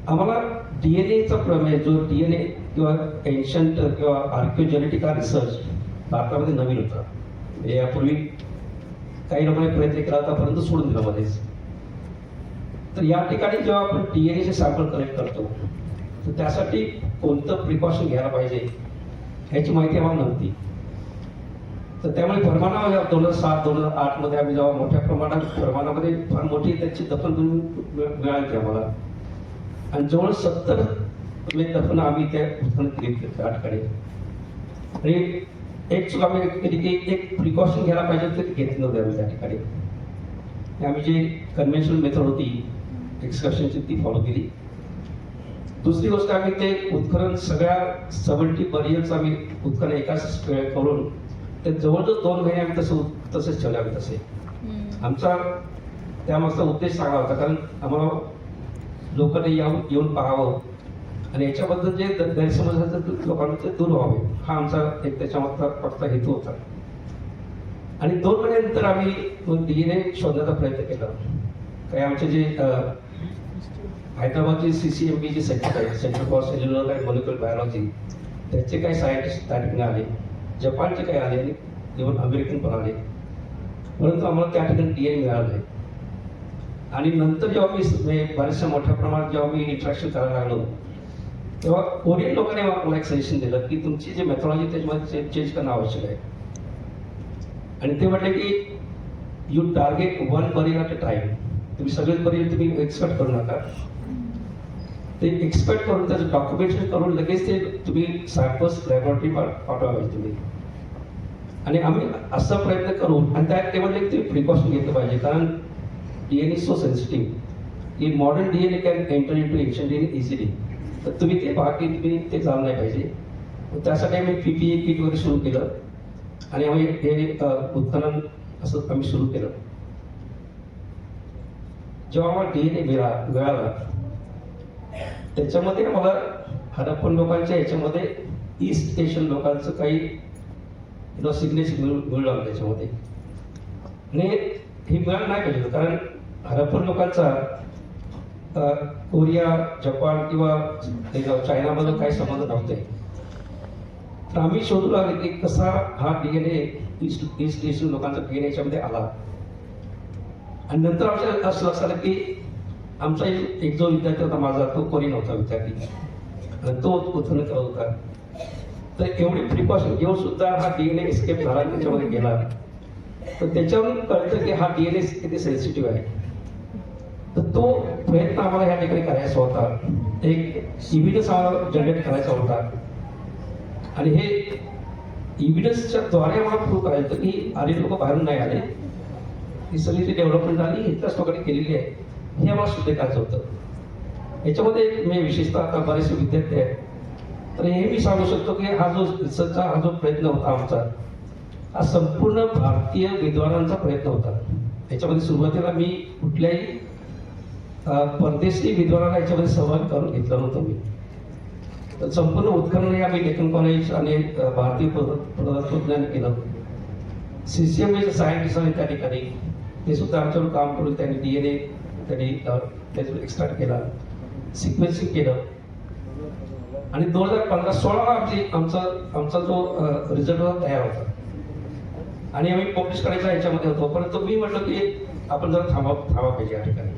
आम्हाला DNAचा प्रमेय जो DNA किंवा एन्शंट किंवा आर्किओजेनेटिक हा रिसर्च भारतामध्ये नवीन होता. यापूर्वी काही लोकांनी प्रयत्न केला होता परंतु सोडून दिला मध्येच. तर या ठिकाणी जेव्हा आपण DNAचे सॅम्पल कलेक्ट करतो तर त्यासाठी कोणतं प्रिकॉशन घ्यायला पाहिजे ह्याची माहिती आम्हाला नव्हती. तर त्यामुळे फरमानामध्ये 2007-2008 मध्ये आम्ही जेव्हा मोठ्या प्रमाणात फरमानामध्ये फार मोठी त्याची दफन मिळाली आम्हाला. आणि जवळ 70 दफन आम्ही त्या केली त्या ठिकाणी. आणि एक चुका आम्ही केली की एक प्रिकॉशन घ्यायला पाहिजे ते घेतली नव्हती आम्ही त्या ठिकाणी. आम्ही जी कन्व्हेन्शनल मेथड होती एक्सकर्शनची ती फॉलो केली. दुसरी गोष्ट आम्ही ते उत्खनन सगळ्या 70 बरियर्स आम्ही उत्खनन एकाच करून ते जवळजवळ 2 महिने आम्ही तसेच ठेवले. आम्ही तसे आमचा त्यामागचा उद्देश चांगला होता कारण आम्हाला लोकांनी येऊन पाहावं आणि याच्याबद्दल जे गैरसमज असतात लोकांना ते दूर व्हावे हा आमचा एक त्याच्यामागचा फक्त हेतू होता. आणि 2 महिन्यानंतर आम्ही DNA शोधण्याचा प्रयत्न केला. काही आमचे जे हैदराबादची CCMB जी सेंटर आहे, centre for cellular and molecular biology, त्याचे काही सायंटिस्ट त्या ठिकाणी आले, जपानचे काही आले आणि इव्हन अमेरिकन पण आले. परंतु आम्हाला त्या ठिकाणी DNA मिळालं. आणि नंतर जेव्हा मी बऱ्याचशा मोठ्या प्रमाणात जेव्हा मी इंटरॅक्शन करायला लागलो तेव्हा कोरियन लोकांनी मला एक सजेशन दिलं की तुमची जी मेथॉलॉजी त्याच्यामध्ये चेंज करणं आवश्यक आहे. आणि ते म्हटले की you target 1 barrier at a time. तुम्ही सगळेच बरियर तुम्ही एक्सपेक्ट करू नका. ते एक्सपेक्ट करून त्याचं डॉक्युमेंटेशन करून लगेच ते तुम्ही सॅम्पल्स लॅबोरेटरीवर पाठवावे तुम्ही. आणि आम्ही असा प्रयत्न करून आणि त्यात ते म्हटले की तुम्ही प्रिकॉशन घेतलं पाहिजे कारण DNA सो सेन्सिटिव्ह की modern DNA can enter into ancient DNA easily. तर तुम्ही ते पहा की तुम्ही ते झालं नाही पाहिजे. त्यासाठी आम्ही PPE किट वगैरे सुरू केलं आणि आम्ही हे उत्खनन असं आम्ही सुरू केलं. जेव्हा आम्हाला DNA मिळाला त्याच्यामध्ये आम्हाला हडप्पन लोकांच्या याच्यामध्ये ईस्ट एशियन लोकांचं काही सिग्नेचर मिळालं त्याच्यामध्ये. आणि हे मिळालं नाही पाहिजे कारण हडप्पन लोकांचा कोरिया, जपान किंवा चायनामध्ये काही संबंध नव्हते. तर आम्ही शोधू लागले की कसा हा DNA ईस्ट एशियन लोकांचा DNA याच्यामध्ये आला. आणि नंतर आमच्या असं लक्षात आलं की आमचा एक जो विद्यार्थी होता माझा तो कोरियन होता विद्यार्थी आणि तो उत्खनन करत होता. तर एवढी प्रिकॉशन घेऊन सुद्धा हा DNA एस्केप झाला, त्याच्यामध्ये गेला. तर त्याच्यावरून कळतं की हा DNA किती सेन्सिटिव्ह आहे. तर तो प्रयत्न आम्हाला या ठिकाणी करायचा होता, एक इव्हिडन्स आम्हाला जनरेट करायचा होता. आणि हे इव्हिडन्सच्या द्वारे आम्हाला प्रूव्ह करायचं होतं की आले लोक बाहेरून नाही आले, ही सगळी जी डेव्हलपमेंट झाली इथल्याच लोकांनी केलेली आहे, हे आम्हाला सिद्ध करायचं होतं. याच्यामध्ये मी विशेषतः आता बरेचसे विद्यार्थी आहेत, तर हे मी सांगू शकतो की हा जो रिसर्चचा हा जो प्रयत्न होता आमचा, हा संपूर्ण भारतीय विद्वानांचा प्रयत्न होता. याच्यामध्ये सुरुवातीला मी कुठल्याही परदेशी विद्वानाला याच्यामध्ये सहभाग करून घेतला नव्हता मी. तर संपूर्ण उत्खनन आम्ही डेक्कन कॉलेज आणि भारतीय पदार्थविज्ञान केलं. CCMA सायंटिस्ट आहेत त्या ठिकाणी, ते सुद्धा आमच्यावर काम करून त्यांनी DNA त्यांनी त्याच्यावर एक्सट्रॅक्ट केला, सिक्वेन्सिंग केलं. आणि 2015-16 आमचा जो रिझल्ट होता तयार होता आणि आम्ही पब्लिश करायचा याच्यामध्ये होतो. परंतु मी म्हटलं की आपण जरा थांबा पाहिजे या ठिकाणी,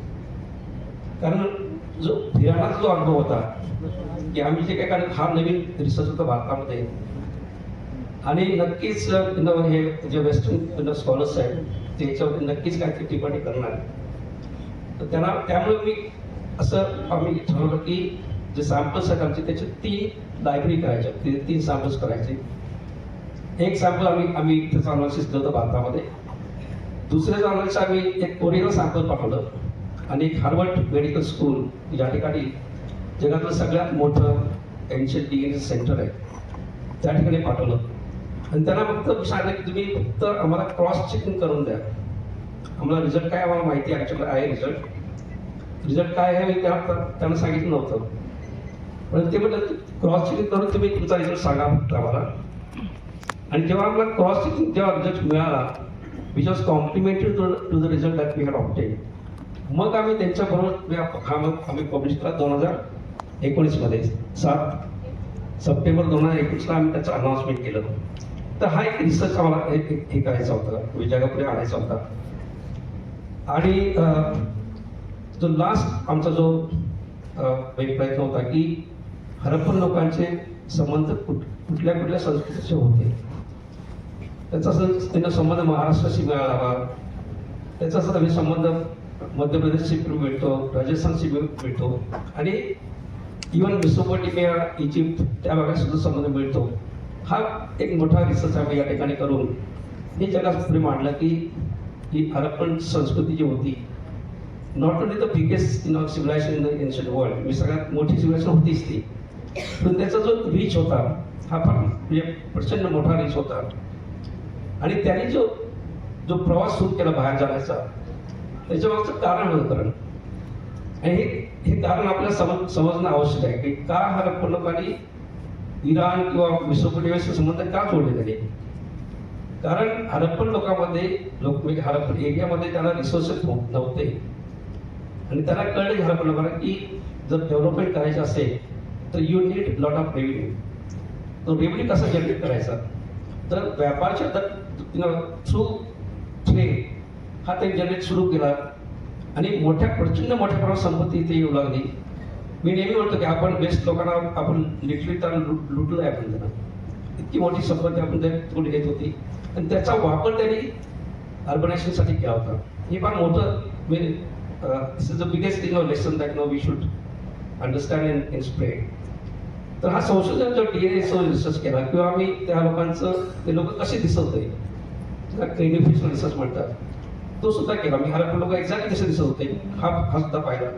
कारण जो फिराणाचा जो अनुभव होता की आम्ही जे काही, कारण हा नवीन रिसर्च होता भारतामध्ये आणि नक्कीच हे जे वेस्टर्न स्कॉलर्स आहेत ते याच्यावरती नक्कीच काहीतरी टिप्पणी करणार. तर त्यामुळे मी असं आम्ही ठरवलं की जे सॅम्पल्स आहेत आमचे त्याचे 3 लायब्ररी करायच्या, 3 सॅम्पल्स करायचे. एक सॅम्पल आम्ही त्याचं अनालिसिस केलं होतं भारतामध्ये. दुसऱ्या अनालिसिस आम्ही एक कोरियन सॅम्पल पाठवलं आणि एक हार्वर्ड मेडिकल स्कूल या ठिकाणी जगातलं सगळ्यात मोठं एन्शियंट DNA सेंटर आहे त्या ठिकाणी पाठवलं. आणि त्यांना फक्त सांगितलं की तुम्ही फक्त आम्हाला क्रॉस चेकिंग करून द्या, आम्हाला रिझल्ट काय आम्हाला माहिती आहे रिझल्ट काय आहे त्यांना सांगितलं नव्हतं. पण ते म्हटलं क्रॉस चेकिंग करून तुम्ही तुमचा रिझल्ट सांगा फक्त आम्हाला. आणि जेव्हा आम्हाला क्रॉस चेकिंग जेव्हा रिझल्ट मिळाला which was complementary to the result that we had obtain, मग आम्ही त्यांच्याबरोबर आम्ही पब्लिश केला 2019 7 सप्टेंबर 2021 आम्ही त्याचं अनाउन्समेंट केलं. तर हा एक रिसर्च आम्हाला हे करायचा होता, जगापुढे आणायचा होता. आणि जो लास्ट आमचा जो एक प्रयत्न होता की हरप्पन लोकांचे संबंध कुठल्या संस्कृतीचे होते, त्याचा त्यांना संबंध महाराष्ट्राशी मिळाला, त्याचा संबंध मध्य प्रदेशशी मिळतो, राजस्थानशी मिळतो आणि इव्हन मेसोपोटेमिया, इजिप्त त्या भागात सुद्धा संबंध मिळतो. हा एक मोठा रिसर्च आम्ही या ठिकाणी करून हे जगापुढे मांडलं की ही हरप्पन संस्कृती जी होती, not only the biggest civilisation in the ancient world, म्हणजे सगळ्यात मोठी सिव्हिलायझेशन होतीच ती, पण त्याचा जो रीच होता हा फार म्हणजे प्रचंड मोठा रीच होता. आणि त्यांनी जो प्रवास सुरू केला बाहेर जाण्याचा, त्याच्या मागचं कारण होतं. कारण आणि हे कारण आपल्याला समजणं आवश्यक आहे की का हरप्पन लोकांनी इराण किंवा मेसोपोटेमियाशी संबंध का जोडले गेले. कारण हरप्पन लोकांमध्ये हरप्पन एरियामध्ये त्यांना रिसोर्सेस नव्हते आणि त्यांना कळले हरप्पन लोकांना की जर डेव्हलपमेंट करायचं असेल तर you need lot of revenue. तो रेव्हेन्यू कसा जनरेट करायचा, तर व्यापारच्या थ्रू ट्रेड हा त्यांनी जनरेट सुरू केला आणि प्रचंड मोठ्या प्रमाणात संपत्ती इथे येऊ लागली. मी नेहमी म्हणतो की आपण बेस्ट लोकांना आपण लिटरली त्यांना लुटलं आहे, आपण त्यांना इतकी मोठी संपत्ती आपण तिकडे घेत होती आणि त्याचा वापर त्यांनी अर्बनायझेशनसाठी केला होता. हे फार मोठं म्हणजे this is the biggest lesson that no we should understand in spread. तर हा संशोधन जो DNA रिसर्च केला किंवा आम्ही त्या लोकांचं ते लोक कसे दिसत होते, त्याला क्रेनिफिशियल रिसर्च म्हणतात, तो सुद्धा केला. मी हरप्पन लोक एक्झॅक्टली कसे दिसत होते हा सुद्धा पाहिला.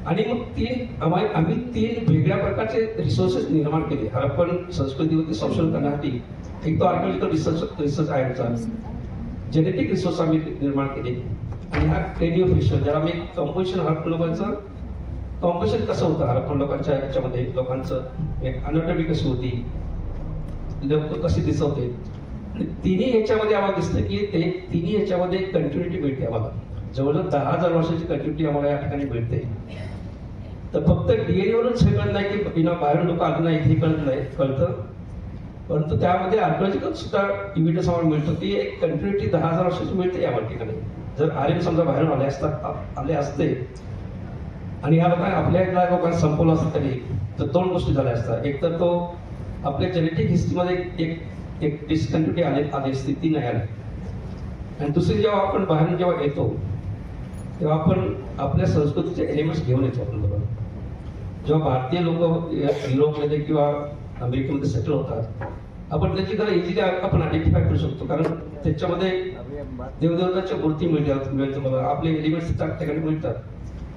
आणि मग आम्ही 3 वेगळ्या प्रकारचे रिसोर्सेस निर्माण केले हरप्पन संस्कृतीवरती संशोधन करण्यासाठी. एक तो आर्किओलॉजिकल रिसर्च आहे आमचा, जेनेटिक रिसोर्स आम्ही निर्माण केले आणि हा क्रेनिओफेशियल ज्याला आम्ही कंपोजिशन हरप्पन लोकांचं कंपोजिशन कसं होतं हरप्पन लोकांच्या ह्याच्यामध्ये, लोकांचं एक अनाटॉमी कशी होती, लोक कसे दिसत होते. आणि तिन्ही ह्याच्यामध्ये आम्हाला दिसतं की ते तिन्ही ह्याच्यामध्ये एक कंटिन्युटी मिळते आम्हाला. जवळजवळ 10,000 वर्षाची कंटिन्युटी आम्हाला या ठिकाणी मिळते. तर फक्त DNA वरूनच हे कळत नाही की बाहेरून लोक आले नाही हे कळतं, परंतु त्यामध्ये आर्किओलॉजिकल सुद्धा इव्हिडन्स आम्हाला मिळतो की एक कंटिन्युटी 10,000 वर्षाची मिळते या ठिकाणी. जर आर्यन समजा बाहेरून आले असते आणि ह्या लोकांना आपल्या लोकांना संपवलं असतं तरी तर 2 गोष्टी झाल्या असतात. एक तर तो आपल्या जेनेटिक हिस्ट्रीमध्ये एक डिस्कंटिन्युटी आली असती, ती नाही आली. आणि दुसरी जेव्हा आपण बाहेरून जेव्हा येतो तेव्हा आपण आपल्या संस्कृतीचे एलिमेंट्स घेऊन येतो आपण बरोबर. जेव्हा भारतीय लोक युरोपमध्ये किंवा अमेरिकेमध्ये सेटल होतात, आपण त्याची जरा इझिली आपण आयडेंटिफाय करू शकतो, कारण त्याच्यामध्ये देवदेवताच्या मूर्ती मिळतात मला, आपले एलिमेंट्स त्या ठिकाणी मिळतात.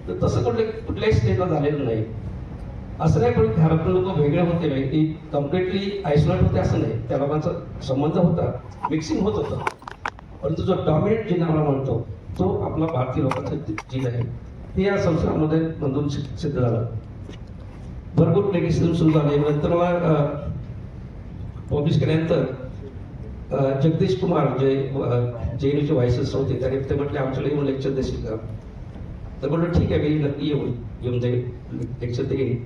तर तसं कुठल्याही स्टेटला झालेलं नाही. असं नाही पण हरप्पन लोक वेगळे होते नाही, की कम्प्लिटली आयसोलेट होते असं नाही. त्या लोकांचा संबंध होता, मिक्सिंग होत होतं. परंतु जो डॉमिनेट जीन आपण म्हणतो तो आपला भारतीय लोकांचा जीन आहे. ते या संसारामध्ये नोंदवून सिद्ध झालं. भरपूर मेडिसिन सुरू झाले. नंतर मला पब्लिश केल्यानंतर जगदीश कुमार जे JNUचे व्हायसेस होते त्याने ते म्हटले आमच्याकडे येऊन लेक्चर देशील का. तर म्हटलं ठीक आहे, मी नक्की येऊन जाईल, लेक्चर देईन.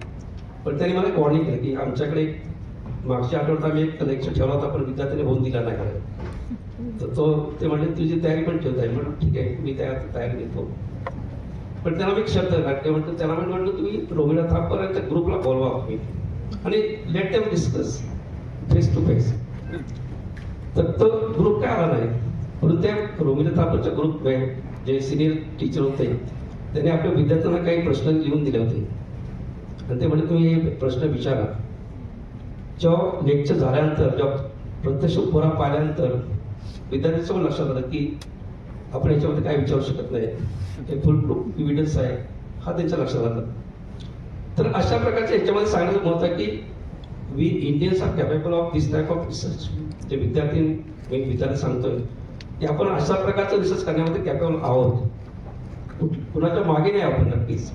पण त्यांनी मला एक वॉर्निंग केलं की आमच्याकडे मागच्या आठवड्यात आम्ही एक लेक्चर ठेवला होता पण विद्यार्थ्याने होऊन दिला नाही. तर ते म्हणले तुझी तयारी पण ठेवता येईल. म्हटलं ठीक आहे, मी तयारी घेतो. पण त्याला मी एक शब्द घातले. म्हटलं त्याला म्हटलं तुम्ही रोमिला थापर आणि त्या ग्रुपला बोलवा तुम्ही आणि let them discuss face to face. तर तो ग्रुप काय आला नाही, परंतु त्या रोमिला थापरच्या ग्रुप जे सिनियर टीचर होते त्यांनी आपल्या विद्यार्थ्यांना काही प्रश्न लिहून दिले होते आणि ते म्हणजे तुम्ही हे प्रश्न विचारा. जेव्हा लेक्चर झाल्यानंतर जेव्हा प्रत्यक्ष पुरा पाहिल्यानंतर विद्यार्थ्यांचं पण लक्षात आलं की आपण याच्यामध्ये काय विचारू शकत नाही, हे फुल प्रूफ एव्हिडन्स आहे, हा त्यांच्या लक्षात आला. तर अशा प्रकारच्या याच्यामध्ये सांगण्याचं मत आहे की we Indians are capable of this type of research. जे विद्यार्थी सांगतोय की आपण अशा प्रकारचं रिसर्च करण्यामध्ये कॅपेबल आहोत, कुणाच्या मागे नाही आपण नक्कीच.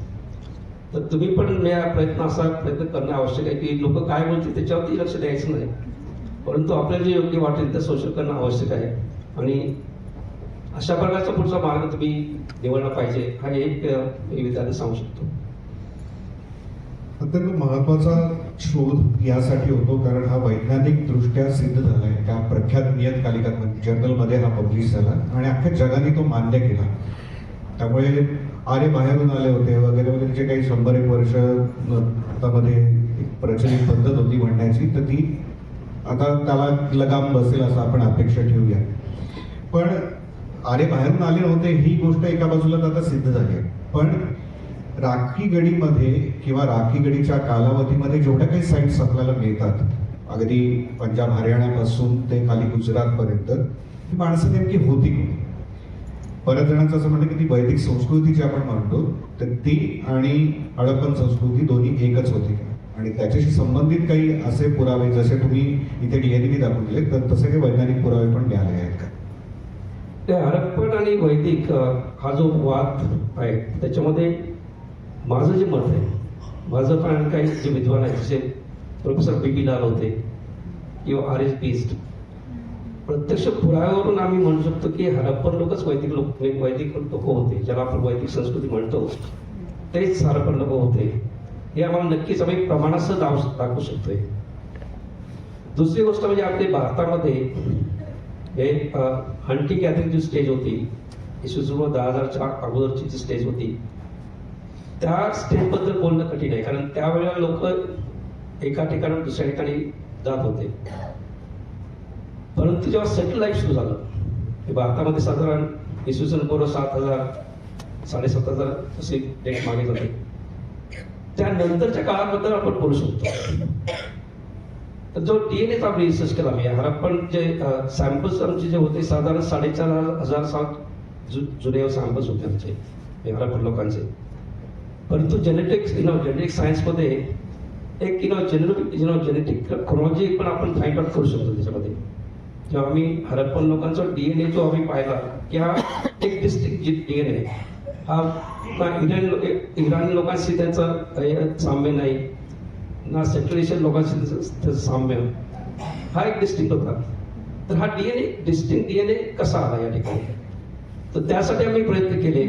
तर तुम्ही पण या असा प्रयत्न करणं आवश्यक आहे की लोक काय बोलतील त्याच्यावरती लक्ष द्यायचं नाही, परंतु आपल्याला जे योग्य वाटेल ते शोषण करणं आवश्यक आहे. आणि अशा प्रकारचा पुढचा मार्ग तुम्ही निवडला पाहिजे, हा एक विद्यार्थी सांगू शकतो. अत्यंत महत्वाचा शोध यासाठी होतो कारण हा वैज्ञानिक दृष्ट्या सिद्ध झाला आहे. त्या प्रख्यात नियतकालिकांमध्ये जर्नलमध्ये हा पब्लिश झाला आणि अख्ख्या जगाने तो मान्य केला. त्यामुळे आर्य बाहेरून आले होते वगैरे वगैरे जे काही 100-1 वर्ष भारतामध्ये एक प्रचलित पद्धत होती म्हणण्याची, तर ती आता त्याला लगाम बसेल असं आपण अपेक्षा ठेवूया. पण आर्य बाहेरून आले नव्हते ही गोष्ट एका बाजूला आता सिद्ध झाली आहे. पण राखी गडीमध्ये किंवा राखी गडीच्या कालावधीमध्ये जेवढ्या काही साईट्स आपल्याला मिळतात, अगदी पंजाब हरियाणापासून ते खाली गुजरातपर्यंत, ही माणसं नेमकी होती कुठे. बऱ्याच जणांचं असं म्हणतं की ती वैदिक संस्कृती जी आपण म्हणतो तर ती आणि हडप्पन संस्कृती दोन्ही एकच होती आणि त्याच्याशी संबंधित काही असे पुरावे जसे तुम्ही इथे DNA दाखवले तर तसे काही वैज्ञानिक पुरावे पण मिळाले आहेत का. ते हडप्पन आणि वैदिक हा जो वाद आहे त्याच्यामध्ये माझं जे मत आहे, माझं पण काही जे विद्वान आहेत जसे प्रोफेसर BB लाल होते किंवा RS बीस्ट, प्रत्यक्ष पुराव्यावरून आम्ही म्हणू शकतो की हडप्पन लोकच वैदिक लोक होते. ज्याला आपण वैदिक संस्कृती म्हणतो तेच हडप्पन लोक होते, हे आम्हाला नक्कीच आम्ही प्रमाणासह दाखवू शकतोय. दुसरी गोष्ट म्हणजे आपल्या भारतामध्ये हे हंटिंग गॅदरिंग जी स्टेज होती, इसवी सन 10,000च्या अगोदरची जी स्टेज होती, त्या स्टेजबद्दल बोलणं कठीण आहे. कारण त्यावेळेला लोक एका ठिकाणी दुसऱ्या ठिकाणी जात होते. परंतु जेव्हा सेटल लाईफ सुरू झालं, भारतामध्ये साधारण इसवी सन पूर्व 7,000 7,500 असे डेट मागे जाते, त्यानंतरच्या काळाबद्दल आपण बोलू शकतो. तर जो DNA आम्ही रिसर्च केला, मी हडप्पन जे सॅम्पल्स आमचे जे होते साधारण 4,500 साल जुने सॅम्पल्स होते आमचे हडप्पन लोकांचे. परंतु जेनेटिक सायन्समध्ये एक जेनेटिक क्रोनॉलॉजी पण आपण फाइंड आउट करू शकतो. त्याच्यामध्ये जेव्हा आम्ही हडप्पन लोकांचा DNA जो आम्ही पाहिला की हा एक डिस्टिंक्ट DNA, हा इराणी लोकांशी त्याचं साम्य नाही ना सेंट्रल एशियन लोकांशी त्याचं साम्य, हा एक डिस्टिंक्ट होता. तर हा डिस्टिंक्ट DNA कसा आला या ठिकाणी, तर त्यासाठी आम्ही प्रयत्न केले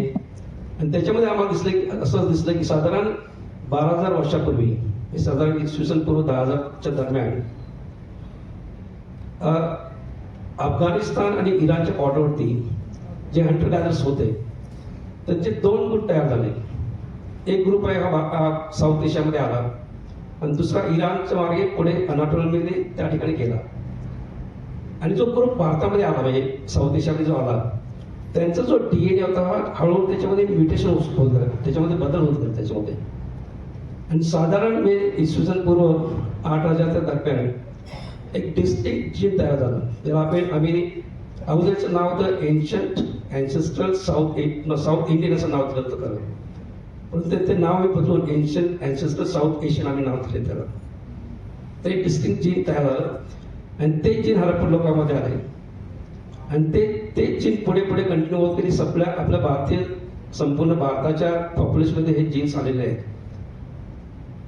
आणि त्याच्यामध्ये आम्हाला असं दिसलं की साधारण 12,000 वर्षापूर्वी, साधारण इसवी सन पूर्व 10,000च्या दरम्यान अफगाणिस्तान आणि इराणच्या बॉर्डरवरती जे हंटर गॅदर्स होते त्यांचे 2 ग्रुप तयार झाले. एक ग्रुप आहे हा साऊथ एशियामध्ये आला आणि दुसरा इराणच्या मार्गे पुढे अनाटोलियामध्ये त्या ठिकाणी गेला. आणि जो ग्रुप भारतामध्ये आला म्हणजे साऊथ एशियामध्ये जो आला, त्यांचा जो DNA होता हा हळूहळू त्याच्यामध्ये म्युटेशन होत गेलं, त्याच्यामध्ये बदल होत गेला त्याच्यामध्ये. आणि साधारण म्हणजे इसवी सन पूर्व 8,000च्या दरम्यान एक डिस्टिंक्ट जीन तयार झालं, त्याला आम्ही अगोदरचं नाव होतं एन्शंट अँसेस्ट्रल साऊथ इंडियन असं नाव दिलं होतं. पण ते नाव मी बदलून एन्शंट अँसेस्ट्रल साऊथ एशियन आम्ही नाव दिले त्याला. ते डिस्टिंक्ट जीन तयार झालं आणि ते जीन हरप्पन लोकांमध्ये आले आणि ते जीन पुढे पुढे कंटिन्यू होत गेली. आपल्या भारतीय संपूर्ण भारताच्या पॉप्युलेशनमध्ये हे जीन्स आलेले आहेत.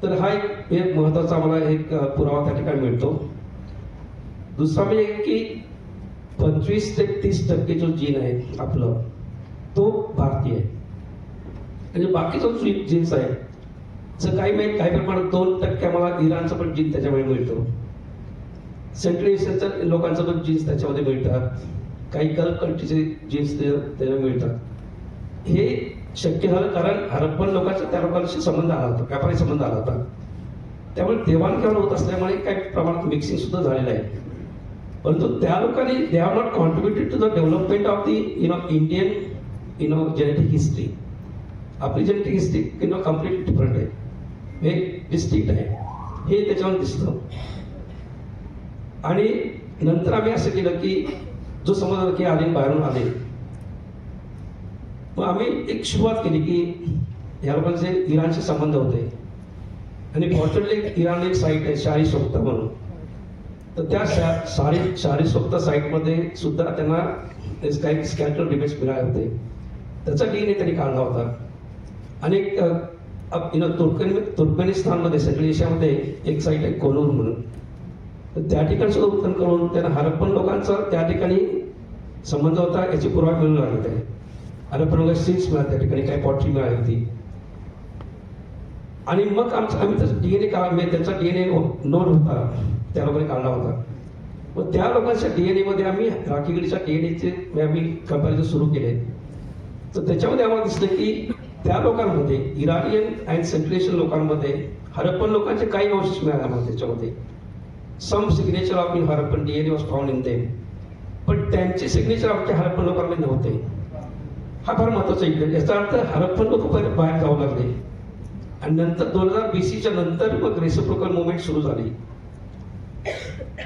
तर हा एक महत्वाचा आम्हाला एक पुरावा त्या ठिकाणी मिळतो. दुसरा म्हणजे की 25 ते 30% जो जीन आहे आपलं तो भारतीय आहे. म्हणजे बाकीचा जो जीन्स आहे जर काही प्रमाणात 2% आम्हाला इराणचा पण जीन त्याच्यामुळे मिळतो. सेंट्रल एशियाच्या लोकांचं पण जीन्स त्याच्यामध्ये मिळतात. काही गल्फ कंट्रीचे जीन्स त्याला मिळतात. हे शक्य झालं कारण हरप्पन लोकांचा त्या लोकांशी संबंध आला होता, व्यापारी संबंध आला होता. त्यामुळे देवाणघेवाण होत असल्यामुळे काही प्रमाणात मिक्सिंग सुद्धा झालेलं आहे. परंतु त्या लोकांनी they have not contributed to the development of the Indian genetic history. आपली जेनेटिक हिस्ट्री कम्प्लिटली डिफरंट आहे, हे डिस्टिंक्ट आहे, हे त्याच्यावर दिसतं. आणि नंतर आम्ही असं केलं की जो समजलं की आले बाहेरून आले, मग आम्ही एक सुरुवात केली की या लोकांचे इराणचे संबंध होते. आणि फॉर्च्युनेटली इराणला एक साईट आहे शाही सोख्ता म्हणून. तर त्या शाही सोख्ता साईटमध्ये सुद्धा त्यांना काही स्कॅल्टल रिमेट्स मिळाले होते. त्याचा DNA त्यांनी काढला होता. आणि तुर्कमेनिस्तानमध्ये सेंट्रल एशियामध्ये एक साईट आहे कोनूर म्हणून. तर त्या ठिकाणी सुद्धा उत्खनन करून त्यांना हरप्पन लोकांचा त्या ठिकाणी संबंध होता याची पुरावा मिळून लागले होते. हरप्पन लोकांची सीट्स मिळाली त्या ठिकाणी, काही पॉटरी मिळाली होती. आणि मग आम्ही त्याचा DNA त्यांचा DNA नोट होता त्या लोकांनी काढला होता. मग त्या लोकांच्या DNA मध्ये आम्ही राखीगडीच्या DNAचे आम्ही कंपॅरिझन सुरू केले. तर त्याच्यामध्ये आम्हाला दिसलं की त्या लोकांमध्ये इराणियन अँड सेंट्रल एशियन लोकांमध्ये हरप्पन लोकांचे काही अवशेष मिळाले आम्हाला त्याच्यामध्ये. Some signature of Harappan DNA was found in them, पण त्यांचे सिग्नेचर आमच्या हरप्पन लोकांमध्ये नव्हते. हा फार महत्वाचा इव्हेंट. याचा अर्थ हरप्पन लोक बाहेर जाऊ लागले आणि नंतर 2000 BCच्या नंतर मग रेसिप्रोकल मुवमेंट सुरू झाली.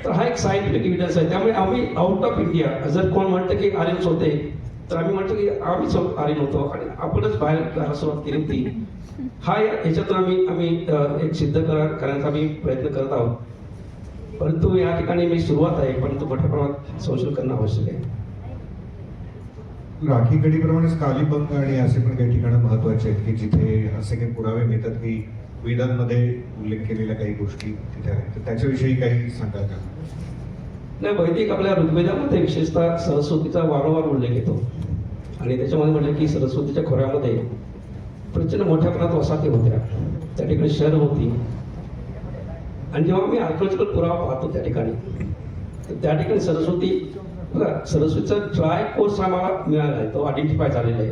तर हा एक सायंटिफिक एव्हिडन्स आहे. त्यामुळे आम्ही आउट ऑफ इंडिया जर कोण म्हणतं की आर्यन्स होते तर आम्ही म्हणतो की आम्हीच आर्यन होतो आणि आपणच बाहेर करायला सुरुवात केली होती. हा याच्यातून आम्ही एक सिद्ध करण्याचा आम्ही प्रयत्न करत आहोत. परंतु या ठिकाणी मी सुरुवात आहे, परंतु मोठ्या प्रमाणात संशोधन करणं आवश्यक आहे. राखी गडीप्रमाणेच कालीबंग आणि असे पण काही ठिकाणं महत्वाचे आहेत की जिथे असे काही पुरावे मिळतात की वेदांमध्ये उल्लेख केलेल्या काही गोष्टी तिथे आहेत. तर त्याच्याविषयी काही सांगाल का? नाही, वैदिक आपल्या ऋग्वेदामध्ये विशेषतः सरस्वतीचा वारंवार उल्लेख येतो. आणि त्याच्यामध्ये म्हटलं की सरस्वतीच्या खोऱ्यामध्ये प्रचंड मोठ्या प्रमाणात वसाहती होत्या, त्या ठिकाणी शहर होती. आणि जेव्हा मी आर्किओलॉजिकल पुरावा पाहतो त्या ठिकाणी, तर त्या ठिकाणी सरस्वतीचा ट्राय कोर्स आम्हाला मिळाला आहे, तो आयडेंटिफाय झालेला आहे.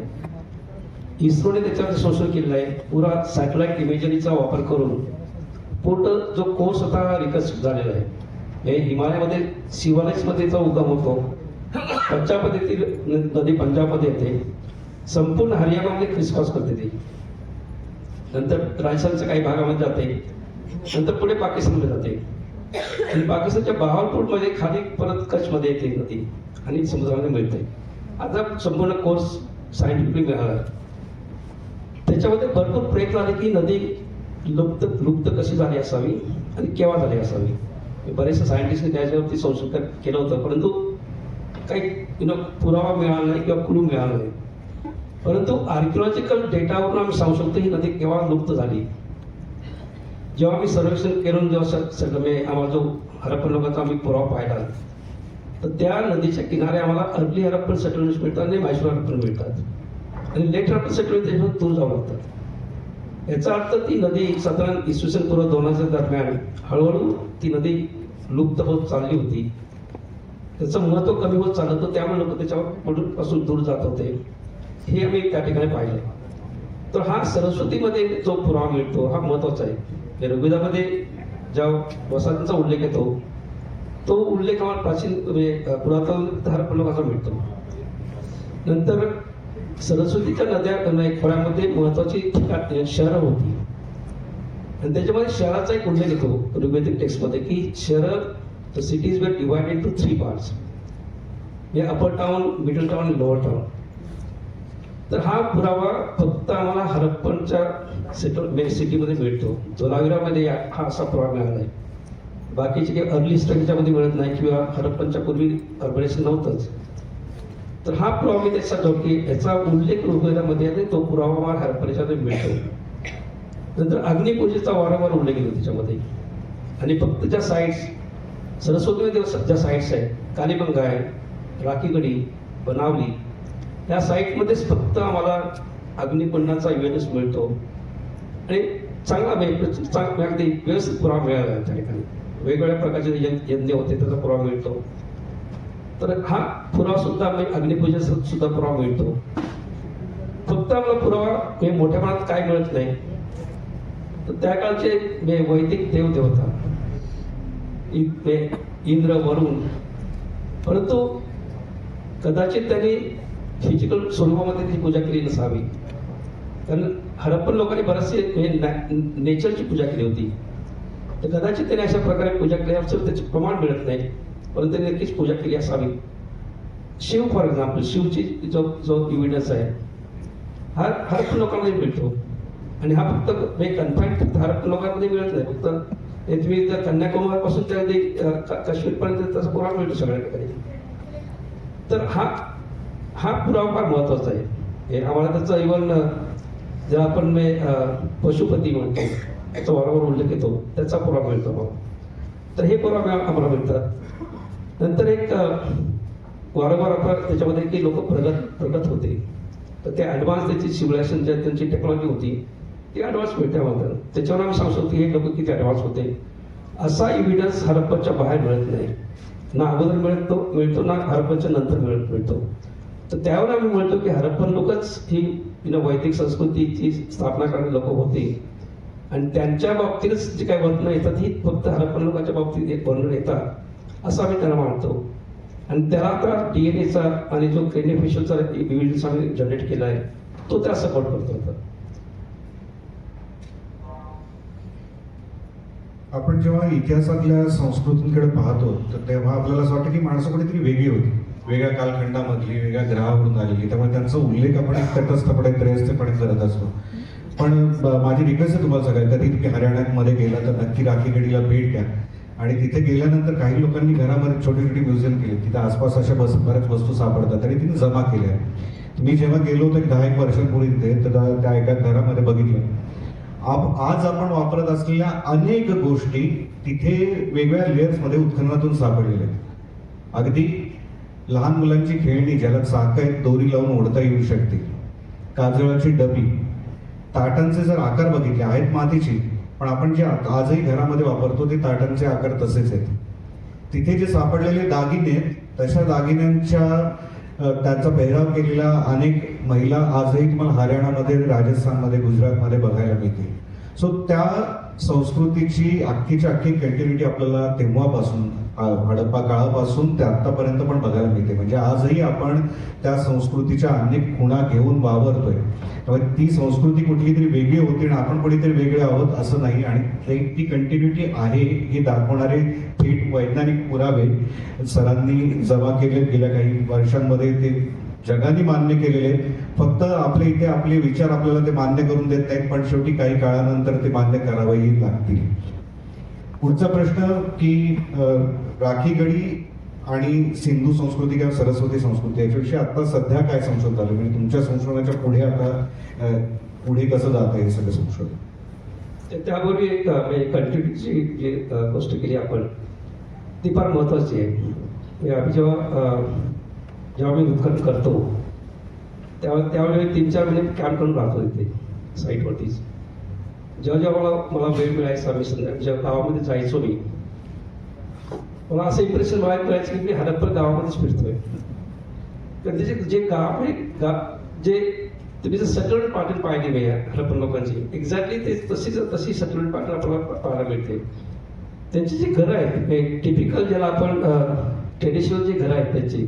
इस्रोने त्याच्यावर संशोधन केलेलं आहे. पुरा सॅटेलाइट इमेजरीचा वापर करून पूर्ण जो कोर्स होता विकसित झालेला आहे. हे हिमालयामध्ये शिवालिक्समध्ये जो उगम होतो, पंजाबमध्ये ती नदी पंजाबमध्ये येते, संपूर्ण हरियाणामध्ये क्रिसक्रॉस करते ती, नंतर राजस्थानच्या काही भागामध्ये जाते, नंतर पुढे पाकिस्तानमध्ये जाते आणि पाकिस्तानच्या बहावलपूरमध्ये खाली परत कच्छमध्ये येते नदी आणि समुद्रामध्ये मिळते. आता संपूर्ण कोर्स सायंटिफिकली मिळाला. त्याच्यामध्ये भरपूर प्रयत्न आले की नदी लुप्त कशी झाली असावी आणि केव्हा झाली असावी. बरेचसे सायंटिस्टने त्याच्यावरती संशोधन केलं होतं, परंतु काही पुरावा मिळाला नाही किंवा क्लू मिळाला नाही. परंतु आर्किओलॉजिकल डेटावरून आम्ही सांगू शकतो ही नदी केव्हा लुप्त झाली. जेव्हा आम्ही सर्वेक्षण करून आम्हाला जो हरप्पन लोकांचा आम्ही पुरावा पाहिला, तर त्या नदीच्या किनारे आम्हाला अर्ली हरप्पन सेटलमेंट्स मिळतात आणि मैसूर हरप्पन मिळतात आणि लेट हरप्पन सेटलमेंट त्याच्यावर दूर जाऊ लागतात. याचा अर्थ ती नदी साधारण इसवी सन पूर्व 2000 दरम्यान हळूहळू ती नदी लुप्त होत चालली होती. त्याचं महत्व कमी होत चाललं होतं, त्यामुळे लोक त्याच्यापासून दूर जात होते. हे आम्ही त्या ठिकाणी पाहिलं. तर हा सरस्वतीमध्ये जो पुरावा मिळतो हा महत्वाचा आहे. ऋग्वेदामध्ये ज्या वसाहतींचा उल्लेख येतो तो उल्लेख आम्हाला प्राचीन म्हणजे पुरातन हरप्पन लोकांचा मिळतो. नंतर सरस्वतीच्या नद्या खोऱ्यामध्ये महत्वाची ठिकाण शहरं होती आणि त्याच्यामध्ये शहराचा एक उल्लेख येतो ऋग्वेदिक टेक्स्टमध्ये की शहरं the cities were divided into 3 parts, म्हणजे अपर टाउन, मिडल टाउन आणि लोअर टाउन. तर हा पुरावा फक्त आम्हाला हरप्पनच्या सिटीमध्ये मिळतो. धोलावीरामध्ये हा असा पुरावा मिळाला आहे. बाकीचे काही अर्ली स्टेजच्यामध्ये मिळत नाही किंवा हरप्पनच्या पूर्वी अर्बनेशन नव्हतंच. तर हा पुरावा मी त्याचा की याचा उल्लेख ऋग्वेदामध्ये आहे, तो पुरावा आम्हाला हरप्पनच्यामध्ये मिळतो. नंतर अग्निपूजेचा वारंवार उल्लेख येतो त्याच्यामध्ये. आणि फक्त ज्या साईट्स सरस्वतीमध्ये ज्या साईट्स आहेत, कालीबंगा आहे, राखीगडी, बनावली, या साईटमध्येच फक्त आम्हाला अग्निकुंडाचा इव्हेंटच मिळतो आणि चांगला अगदी व्यवस्थित पुरावा मिळाला त्या ठिकाणी. वेगवेगळ्या प्रकारचे यज्ञ होते त्याचा पुरावा मिळतो. तर हा पुरावा सुद्धा अग्निपूजेचा सुद्धा पुरावा मिळतो. फक्त आम्हाला पुरावा मोठ्या प्रमाणात काय मिळत नाही, तर त्या काळचे वैदिक देवदेवता इंद्र, वरुण, परंतु कदाचित त्यांनी फिजिकल स्वरूपामध्ये त्याची पूजा केली नसावी. कारण हरप्पन लोकांनी बरेचसे नेचरची पूजा केली होती. तर कदाचित त्यांनी अशा प्रकारे पूजा केली असेल, त्याचे प्रमाण मिळत नाही, परंतु त्यांनी नक्कीच पूजा केली असावी. शिव फॉर एक्झाम्पल, शिवची जो इव्हिडन्स आहे हा हरप्पन लोकांमध्ये मिळतो. आणि हा फक्त कन्फाईन फक्त हरप्पन लोकांमध्ये मिळत नाही. फक्त तुम्ही जर कन्याकुमारीपासून त्या काश्मीरपर्यंत त्याचा पुरावा मिळतो सगळ्या ठिकाणी. तर हा पुरावा फार महत्वाचा आहे. आम्हाला त्याचा इव्हन जर आपण पशुपती म्हणतो त्याचा वारंवार उल्लेख येतो, त्याचा पुरावा मिळतो मग. तर हे पुरावे आम्हाला मिळतात. नंतर एक वारंवार आपण त्याच्यामध्ये की लोक प्रगत होते, तर ते ॲडव्हान्स त्याची सिव्हिलायझेशन जे त्यांची टेक्नॉलॉजी होती ती ॲडव्हान्स मिळते आम्हाला. त्याच्यावर आम्ही सांगू शकतो की हे लोक किती ॲडव्हान्स होते. असा इव्हिडन्स हरप्पनच्या बाहेर मिळत नाही. ना अगोदर मिळतो ना हरप्पनच्या नंतर मिळतो. तर त्यावर आम्ही म्हणतो की हरप्पन लोकच ही वैदिक संस्कृतीची स्थापना करणारे लोक होते आणि त्यांच्या बाबतीतच जी काही वर्णन येतात ही फक्त हरप्पन लोकांच्या बाबतीत वर्णन येतात असं आम्ही त्यांना मानतो. आणि त्याला आता DNA आणि जो क्रेनिफिशियलचा इव्हिडन्स आम्ही जनरेट केला आहे तो त्याला सपोर्ट करतो. आपण जेव्हा इतिहासातल्या संस्कृतींकडे पाहतो तर तेव्हा आपल्याला असं वाटतं की माणसं कुठेतरी वेगळी होती, वेगळ्या कालखंडामधली, वेगळ्या ग्रहावरून आलेली. त्यामुळे त्यांचा उल्लेख आपण तटस्थपणे त्रयस्थपणे करत असतो. पण माझी रिक्वेस्ट आहे तुम्हाला सगळ्या, कधी तुम्ही हरियाणामध्ये गेला तर नक्की राखीगडीला भेट द्या. आणि तिथे गेल्यानंतर काही लोकांनी घरामध्ये छोटी छोटी म्युझियम केली, तिथे आसपास अशा बऱ्याच वस्तू सापडतात आणि तिने जमा केल्या. मी जेव्हा गेलो होतो 10 वर्षांपूर्वी तिथे, तर त्या एका घरामध्ये बघितलं आज आपण वापरत असलेल्या अनेक गोष्टी तिथे वेगवेगळ्या लेयर्समध्ये उत्खननातून सापडलेल्या आहेत. अगदी लहान मुलांची खेळणी ज्याला चाक आहेत, दोरी लावून ओढता येऊ शकते, काजळाची डबी, ताटांचे जर आकार बघितले आहेत मातीची, पण आपण जे आजही घरामध्ये वापरतो ते ताटांचे आकार तसेच आहेत. तिथे जे सापडलेले दागिने, तशा दागिन्यांच्या त्यांचा पेहराव केलेल्या अनेक महिला आजही तुम्हाला हरियाणामध्ये, राजस्थानमध्ये, गुजरातमध्ये बघायला मिळतील. सो त्या संस्कृतीची अख्खीच्या अख्खी कंटिन्युटी आपल्याला तेव्हापासून हडप्पा काळापासून ते आत्तापर्यंत पण बघायला मिळते. म्हणजे आजही आपण त्या संस्कृतीच्या अनेक खुणा घेऊन वावरतोय. त्यामुळे ती संस्कृती कुठली तरी वेगळी होती आणि आपण कुठेतरी वेगळे आहोत असं नाही. आणि ती कंटिन्युटी आहे हे दाखवणारे थेट वैज्ञानिक पुरावे सरांनी जमा केले गेल्या काही वर्षांमध्ये. ते जगाने मान्य केलेले. फक्त आपल्या इथे आपले विचार आपल्याला ते मान्य करून देत नाहीत, पण शेवटी काही काळानंतर ते मान्य करावेही लागतील. पुढचा प्रश्न की राखीगडी आणि सिंधू संस्कृती किंवा सरस्वती संस्कृती याच्याविषयी आता सध्या काय संशोधन झालं, म्हणजे तुमच्या संशोधनाच्या पुढे आता पुढे कसं जात आहे हे सगळं संशोधन? त्यापूर्वी एक कंटिन्युटीची जी गोष्ट केली आपण ती फार महत्वाची आहे. आम्ही जेव्हा मी उत्खनन करतो त्यावेळी 3-4 महिने कॅम्प करून राहतो इथे साईटवरतीच. जेव्हा मला वेळ मिळायचा, मी जेव्हा गावामध्ये जायचो मी, मला असं इम्प्रेशन मिळायचं की मी हरप्पन गावामध्येच फिरतोय. तर त्याचे जे गाव आहे जे तुम्ही जर सेटलमेंट पॅटर्न पाहिली नाही हरप्पन लोकांची, एक्झॅक्टली ते तशी सेटलमेंट पॅटर्न आपल्याला पाहायला मिळते. त्यांची जी घरं आहेत टिपिकल ज्याला आपण ट्रेडिशनल जे घरं आहेत त्यांची,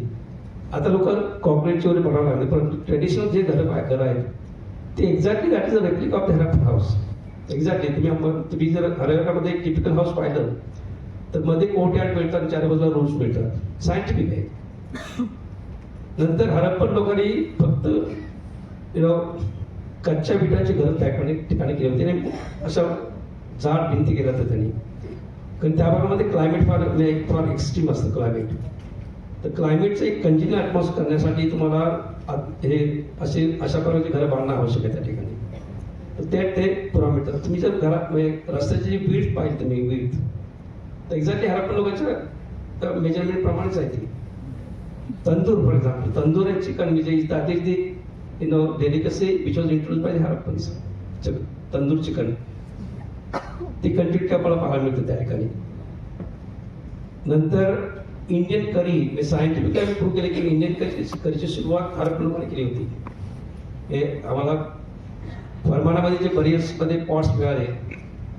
आता लोक कॉन्क्रीटची वगैरे बनावं लागले, पण ट्रेडिशनल जे घरं आहेत ते exactly that is a replica of the Harappan house. Exactly तुम्ही जर हरप्पामध्ये एक टिपिकल हाऊस पाहिलं तर मध्ये कोर्टयार्ड मिळतात, चार बाजूला रूम्स मिळतात, सायंटिफिक आहे. नंतर हरप्पन लोकांनी फक्त कच्च्या विटाची घरं त्या ठिकाणी केली होती आणि अशा जाड भिंती केल्या होत्या त्यांनी, कारण त्या भागामध्ये क्लायमेट फार एक्स्ट्रीम असतं क्लायमेट. तर क्लायमेटचं एक कंटिन्यू ॲटमॉस्फिअर करण्यासाठी तुम्हाला हे अशा प्रकारची घरं बांधणं आवश्यक आहे त्या ठिकाणी. तर ते पुरावा मिळतात. तुम्ही जर घरात रस्त्याची जी वीट पाहिजे तुम्ही वीट, तर एक्झॅक्टली हरप्पन लोकांच्या मेजरमेंट प्रमाणेच आहे ती. Tandoor for example, tandoor and chicken म्हणजे that is the delicacy which was introduce by the Harappans. Tandoor chicken ती कंटिन्युटी आपल्याला पाहायला मिळते त्या ठिकाणी. नंतर इंडियन करी सायंटिफिकली आम्ही प्रूव्ह केले की इंडियन करीची सुरुवात हरप्पन लोकांनी केली होती. हे आम्हाला फरमानामध्ये जे बरियर्समध्ये पॉट्स मिळाले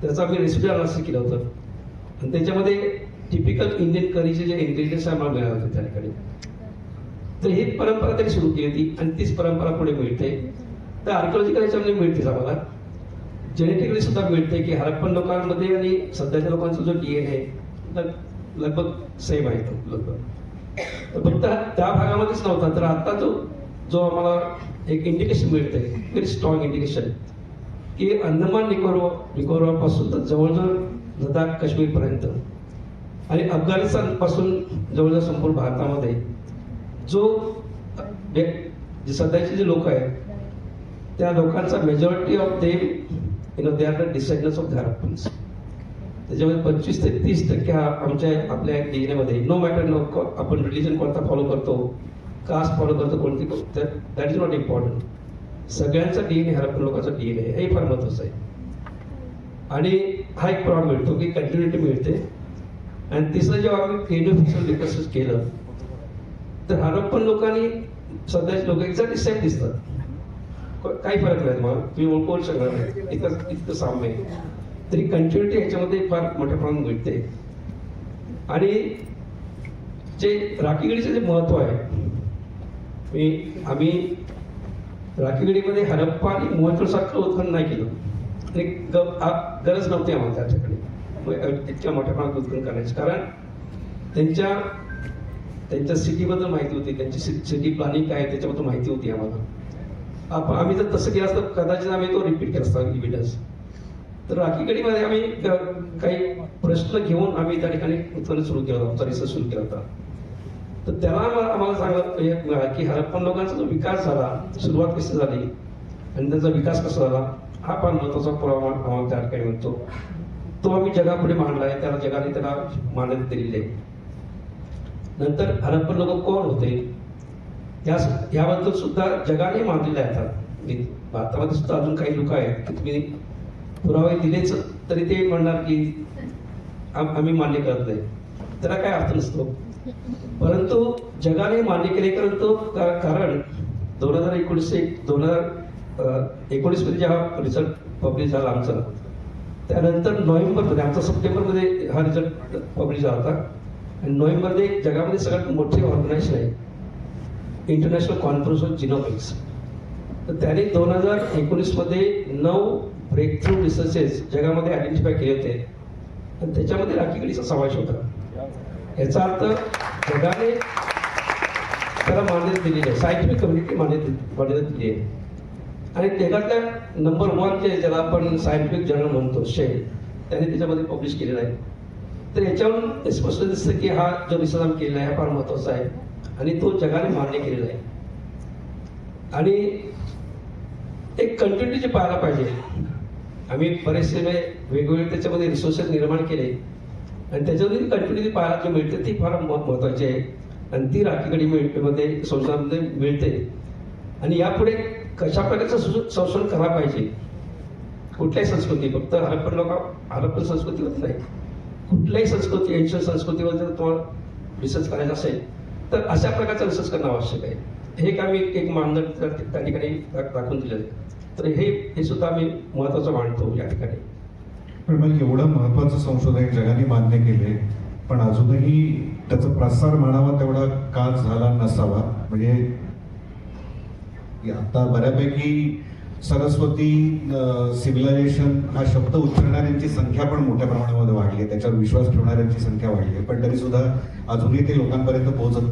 त्याचा आम्ही रेसिपी अनालिसिस केलं होतं आणि त्याच्यामध्ये टिपिकल इंडियन करीचे जे इन्ग्रेडियंट्स आम्हाला मिळाले होते त्या ठिकाणी. तर ही परंपरा त्यांनी सुरू केली होती आणि तीच परंपरा पुढे मिळते. तर आर्किओलॉजिकल याच्यामध्ये मिळतेच आम्हाला, जेनेटिकली सुद्धा मिळते की हरप्पन लोकांमध्ये आणि सध्याच्या लोकांचा जो DNA लगभग सेम आहे तो लगभग. फक्त त्या भागामध्येच नव्हता, तर आता जो आम्हाला एक इंडिकेशन मिळते, व्हेरी स्ट्रॉंग इंडिकेशन, की अंदमान निकोबार पासून तर जवळजवळ लडाख काश्मीरपर्यंत आणि अफगाणिस्तान पासून जवळजवळ संपूर्ण भारतामध्ये जे सध्याचे जे लोक आहेत त्या लोकांचा majority of them they are the descendants of the Harappans. त्याच्यामध्ये 25 ते 30% आपल्या DNA मध्ये, नो मॅटर आपण रिलिजन कोणता फॉलो करतो, कास्ट फॉलो करतो कोणती, दॅट इज नॉट इम्पॉर्टंट. सगळ्यांचा DNA हरप्पन लोकांचा DNA हे फार महत्वाचं आहे. आणि हा एक प्रॉब्लेम मिळतो की कंटिन्युटी मिळते. आणि तिसरं जेव्हा आम्ही क्रेनिओफॅशियल रिकन्स्ट्रक्शन केलं तर हरप्पन लोकांनी सध्याचे लोक एक्झॅक्टली सेम दिसतात, काही फरक नाही तुम्हाला, तुम्ही ओळखू शकणार नाही, इतकं साम्य आहे. तरी कंटिन्युटी ह्याच्यामध्ये फार मोठ्या प्रमाणात मिळते. आणि जे राखीगडीचं जे महत्व आहे, आम्ही राखीगडीमध्ये हरप्पा आणि मोहेंजोदडोसारखं उत्खनन नाही केलं आणि गरज नव्हती आम्हाला त्या ठिकाणी इतक्या मोठ्या प्रमाणात उत्खनन करण्याची, कारण त्यांच्या सिटीबद्दल माहिती होती, त्यांची सिटी प्लॅनिंग काय त्याच्याबद्दल माहिती होती आम्हाला. आम्ही जर तसं केलं असतं कदाचित आम्ही तो रिपीट केला असता इव्हिडन्स. तर राखीगडीमध्ये आम्ही काही प्रश्न घेऊन आम्ही त्या ठिकाणी उत्खनन सुरू केलं होतं, आमचा रिसर्च सुरू केला होता. तर त्याला आम्हाला सांगत की हरप्पन लोकांचा जो विकास झाला, सुरुवात कशी झाली आणि त्यांचा विकास कसा झाला, हा फार महत्वाचा पुरावा आम्हाला त्या ठिकाणी म्हणतो. तो आम्ही जगापुढे मांडला आहे, त्याला जगाने त्याला मान्यता दिलेली आहे. नंतर हरप्पन लोक कोण होते याबद्दल सुद्धा जगाने मानलेले आहेत. भारतामध्ये सुद्धा अजून काही लोक आहेत की तुम्ही पुरावे दिलेच तरी ते म्हणणार की आम्ही मान्य करत नाही, त्याला काय अर्थ नसतो. परंतु जगाने मान्य केले, कारण 2019 मध्ये जेव्हा रिझल्ट पब्लिश झाला आमचा, त्यानंतर नोव्हेंबरमध्ये, आमचा सप्टेंबरमध्ये हा रिझल्ट पब्लिश झाला होता. आणि नोव्हेंबरमध्ये जगामध्ये सगळ्यात मोठी ऑर्गनायझेशन आहे इंटरनॅशनल कॉन्फरन्स ऑफ जिनोमिक्स. तर त्याने 2019 मध्ये 9 ब्रेक थ्रू रिसर्चेस जगामध्ये आयडेंटिफाय केले होते आणि त्याच्यामध्ये राखीगडीचा समावेश होता. याचा अर्थ जगाने त्याला मान्यता दिलेली आहे, सायंटिफिक कम्युनिटी मान्यता दिली आहे. आणि जगातल्या नंबर 1 जे ज्याला आपण सायंटिफिक जर्नल म्हणतो शेल, त्याने त्याच्यामध्ये पब्लिश केलेला आहे. तर याच्यावरून स्पष्ट दिसतं की हा जो रिसर्च आम्ही केलेला आहे हा फार महत्वाचा आहे आणि तो जगाने मान्य केलेला आहे. आणि एक कंटिन्युटी पाहायला पाहिजे. आम्ही बरेचसे वेगवेगळे त्याच्यामध्ये रिसोर्सेस निर्माण केले आणि त्याच्यामध्ये कंटिन्युटी पाहायला जी मिळते ती फार महत्वाची आहे आणि ती राखीगडीमध्ये संशोधनामध्ये मिळते. आणि यापुढे कशा प्रकारचं संशोधन करायला पाहिजे, कुठल्याही संस्कृती, फक्त हरप्पन संस्कृतीवर नाही, कुठल्याही संस्कृती, एन्शियंट संस्कृतीवर जर तुम्हाला रिसर्च करायचा असेल तर अशा प्रकारचा रिसर्च करणं आवश्यक आहे. हे काम एक मानदंड त्या ठिकाणी दाखवून दिलं आहे. तर हे सुद्धा आम्ही महत्त्वाचं मानतो या ठिकाणी. पण मग एवढं महत्वाचं संशोधन जगाने मान्य केले, पण अजूनही त्याचा प्रसार म्हणावा तेवढा का झाला नसावा? म्हणजे आता बऱ्यापैकी सरस्वती सिव्हिलायझेशन हा शब्द उच्चारणाऱ्यांची संख्या पण मोठ्या प्रमाणामध्ये वाढली आहे, त्याच्यावर विश्वास ठेवणाऱ्यांची संख्या वाढली आहे, पण तरी सुद्धा अजूनही ते लोकांपर्यंत पोहोचत.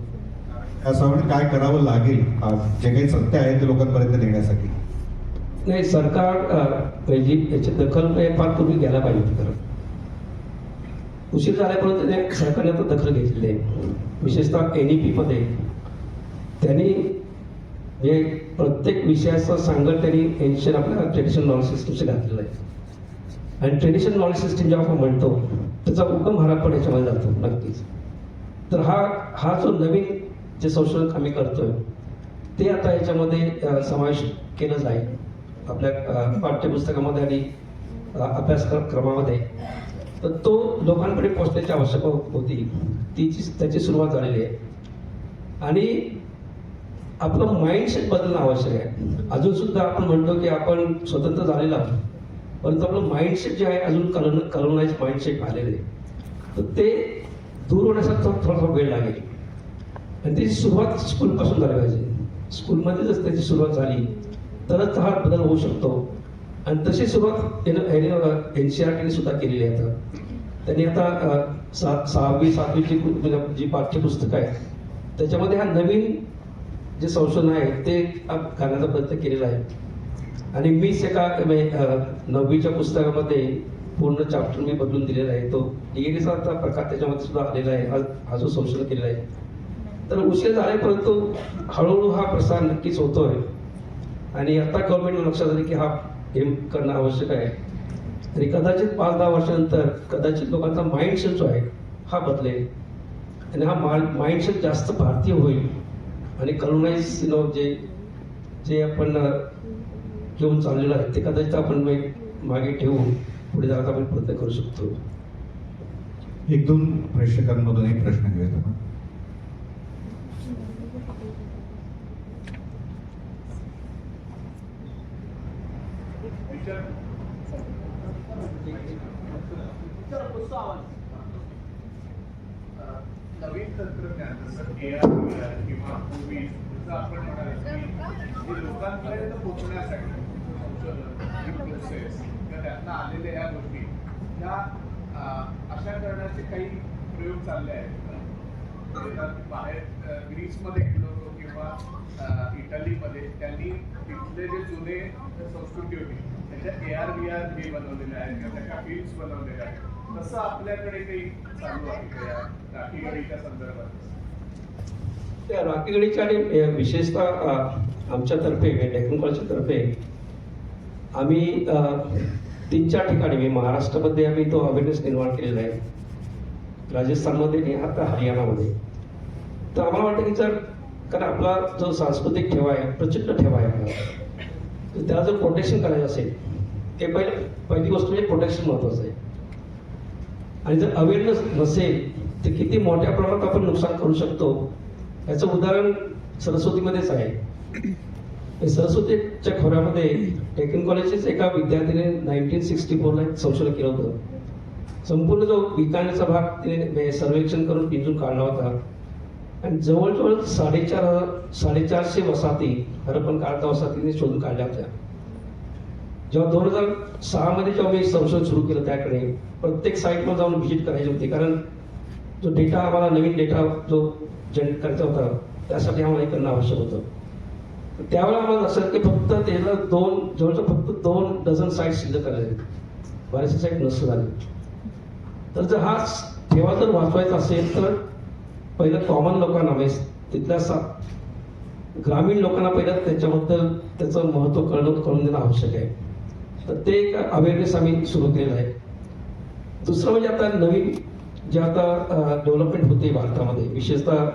असं काय करावं लागेल जे काही सत्य आहे ते लोकांपर्यंत नेण्यासाठी? नाही, सरकार याची दखल फार पूर्वी घ्यायला पाहिजे होती. खरं उशीर झाल्यापर्यंत सरकारने आता दखल घेतलेली आहे. विशेषतः NEP मध्ये त्यांनी म्हणजे प्रत्येक विषयाचं सांगत त्यांनी एन्शियन आपल्या ट्रेडिशनल नॉलेज सिस्टीमशी घातलेलं आहे. आणि ट्रेडिशनल नॉलेज सिस्टीम जेव्हा आपण म्हणतो त्याचा उगम हरप्पा याच्यामध्ये जातो नक्कीच. तर हा जो नवीन जे संशोधन आम्ही करतोय ते आता याच्यामध्ये समावेश केलं जाईल आपल्या पाठ्यपुस्तकामध्ये आणि अभ्यासक्रमामध्ये. तर तो लोकांकडे पोहोचण्याची आवश्यकता होती, त्याची सुरुवात झालेली आहे. आणि आपलं माइंडसेट बदलणं आवश्यक आहे. अजून सुद्धा आपण म्हणतो की आपण स्वतंत्र झालेलो आहोत, परंतु आपलं माइंडसेट जे आहे अजून कलवणाचे माइंडसेट आलेले आहे. तर ते दूर होण्यासाठी थोडासा वेळ लागेल. आणि त्याची सुरुवात स्कूलपासून झाली पाहिजे. स्कूलमध्ये जर त्याची सुरुवात झाली तरच हा बदल होऊ शकतो. आणि तशी सुरुवात NCERT सुद्धा केलेली आहे. आता त्यांनी आता 6वी 7वीची जी पाठ्यपुस्तकं आहे त्याच्यामध्ये हा नवीन जे संशोधन आहे ते करण्याचा प्रयत्न केलेला आहे. आणि मीच एका 9वीच्या पुस्तकामध्ये पूर्ण चॅप्टर मी बदलून दिलेला आहे. तो DNA चा प्रकार त्याच्यामध्ये सुद्धा आलेला आहे, हा जो संशोधन केलेला आहे. तर उशीर झाले परंतु हळूहळू हा प्रसार नक्कीच होतोय. आणि आता गव्हर्नमेंटला लक्षात आलं की हा गेम करणं आवश्यक आहे. आणि कदाचित 5-10 वर्षानंतर कदाचित लोकांचा माइंडसेट जो आहे हा बदलेल. आणि हा माइंडसेट जास्त भारतीय होईल. आणि कलोनाइज जे आपण घेऊन चाललेलो आहे ते कदाचित आपण मागे ठेवून पुढे जाण्याचा आपण प्रयत्न करू शकतो. 1-2 प्रेक्षकांमधून एक प्रश्न घेऊयात आपण. नवीन तंत्रज्ञान जसं AR किंवा मूवी जसं आपण म्हणाल की लोकांपर्यंत पोहोचण्यासाठी संशोधन प्रोसेस किंवा त्यातनं आलेल्या ह्या गोष्टी ह्या अशा करण्याचे काही प्रयोग चालले आहेत. बाहेर ग्रीसमध्ये गेलो होतो किंवा इटलीमध्ये त्यांनी तिथले जे जुने संस्कृती होती त्याच्या AR/VR हे बनवलेले आहेत किंवा त्याच्या फिल्म्स बनवलेल्या आहेत. तसं आपल्याकडे काही चालू आहे का राखीगढीच्या संदर्भात? त्या राखीगढीच्या आणि विशेषतः आमच्यातर्फे डेक्कन कॉलेजच्या तर्फे आम्ही 3-4 ठिकाणी महाराष्ट्रामध्ये आम्ही तो अवेअरनेस निर्माण केलेला आहे, राजस्थानमध्ये आणि आता हरियाणामध्ये. तर आम्हाला वाटतं की कारण आपला जो सांस्कृतिक ठेवा आहे प्रचंड ठेवा आहे आपला, तर त्याला जर प्रोटेक्शन करायचं असेल ते पहिली गोष्ट म्हणजे प्रोटेक्शन महत्त्वाचं आहे. आणि जर अवेअरनेस नसेल तर किती मोठ्या प्रमाणात आपण नुकसान करू शकतो याचं उदाहरण सरस्वतीमध्येच आहे. सरस्वतीच्या खोऱ्यामध्ये डेक्कन कॉलेजचेच एका विद्यार्थीने 1964ला संशोधन केलं होतं. संपूर्ण जो विज्ञानाचा भाग तिने सर्वेक्षण करून पिंजून काढला होता. आणि जवळजवळ 450 वसाहती हरप्पन काळाच्या वसाहतीने शोधून काढल्या होत्या. जेव्हा 2006 मध्ये जेव्हा मी संशोधन सुरू केलं त्याकडे प्रत्येक साईटवर जाऊन व्हिजिट करायची होती, कारण जो डेटा आम्हाला नवीन डेटा जो जनरेट करायचा होता त्यासाठी आम्हाला हे करणं आवश्यक होतं. त्यावेळेला आम्हाला लक्षात की फक्त त्याला जवळजवळ फक्त 2 डझन साईट शिल्लक करायचे, बरेचसे साईट नसतं झाले. तर जर हा ठेवा जर वाचवायचा असेल तर पहिलं कॉमन लोकांना म्हणजे तिथल्या ग्रामीण लोकांना पहिलं त्याच्याबद्दल त्याचं महत्त्व कळून देणं आवश्यक आहे. तर ते एक अवेअरनेस आम्ही सुरू केलेलं आहे. दुसरं म्हणजे आता नवीन जे आता डेव्हलपमेंट होते भारतामध्ये, विशेषतः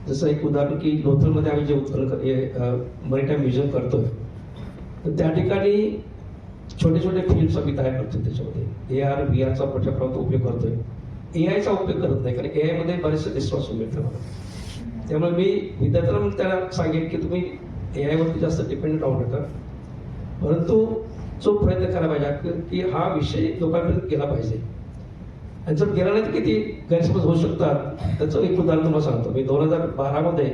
जसं एक उदाहरण की लोथलमध्ये आम्ही जे मरीटाईम म्युझियम करतोय तर त्या ठिकाणी छोटे छोटे फिल्म्स आम्ही तयार करतो. त्याच्यामध्ये AR/VR मोठ्या प्रमाणात उपयोग करतोय. AI चा उपयोग करत नाही, कारण AI मध्ये बरेचसे डिस्ट्रॉशन मिळतं मला. त्यामुळे मी विद्यार्थ्यांना त्याला सांगेन की तुम्ही AI वरती जास्त डिपेंडेंट राहू नका, परंतु जो प्रयत्न करायला पाहिजे की हा विषय लोकांपर्यंत गेला पाहिजे. आणि जर गेला नाही तर किती गैरसमज होऊ शकतात. त्याचं एक उदाहरण तुम्हाला सांगतो. मी 2012मध्ये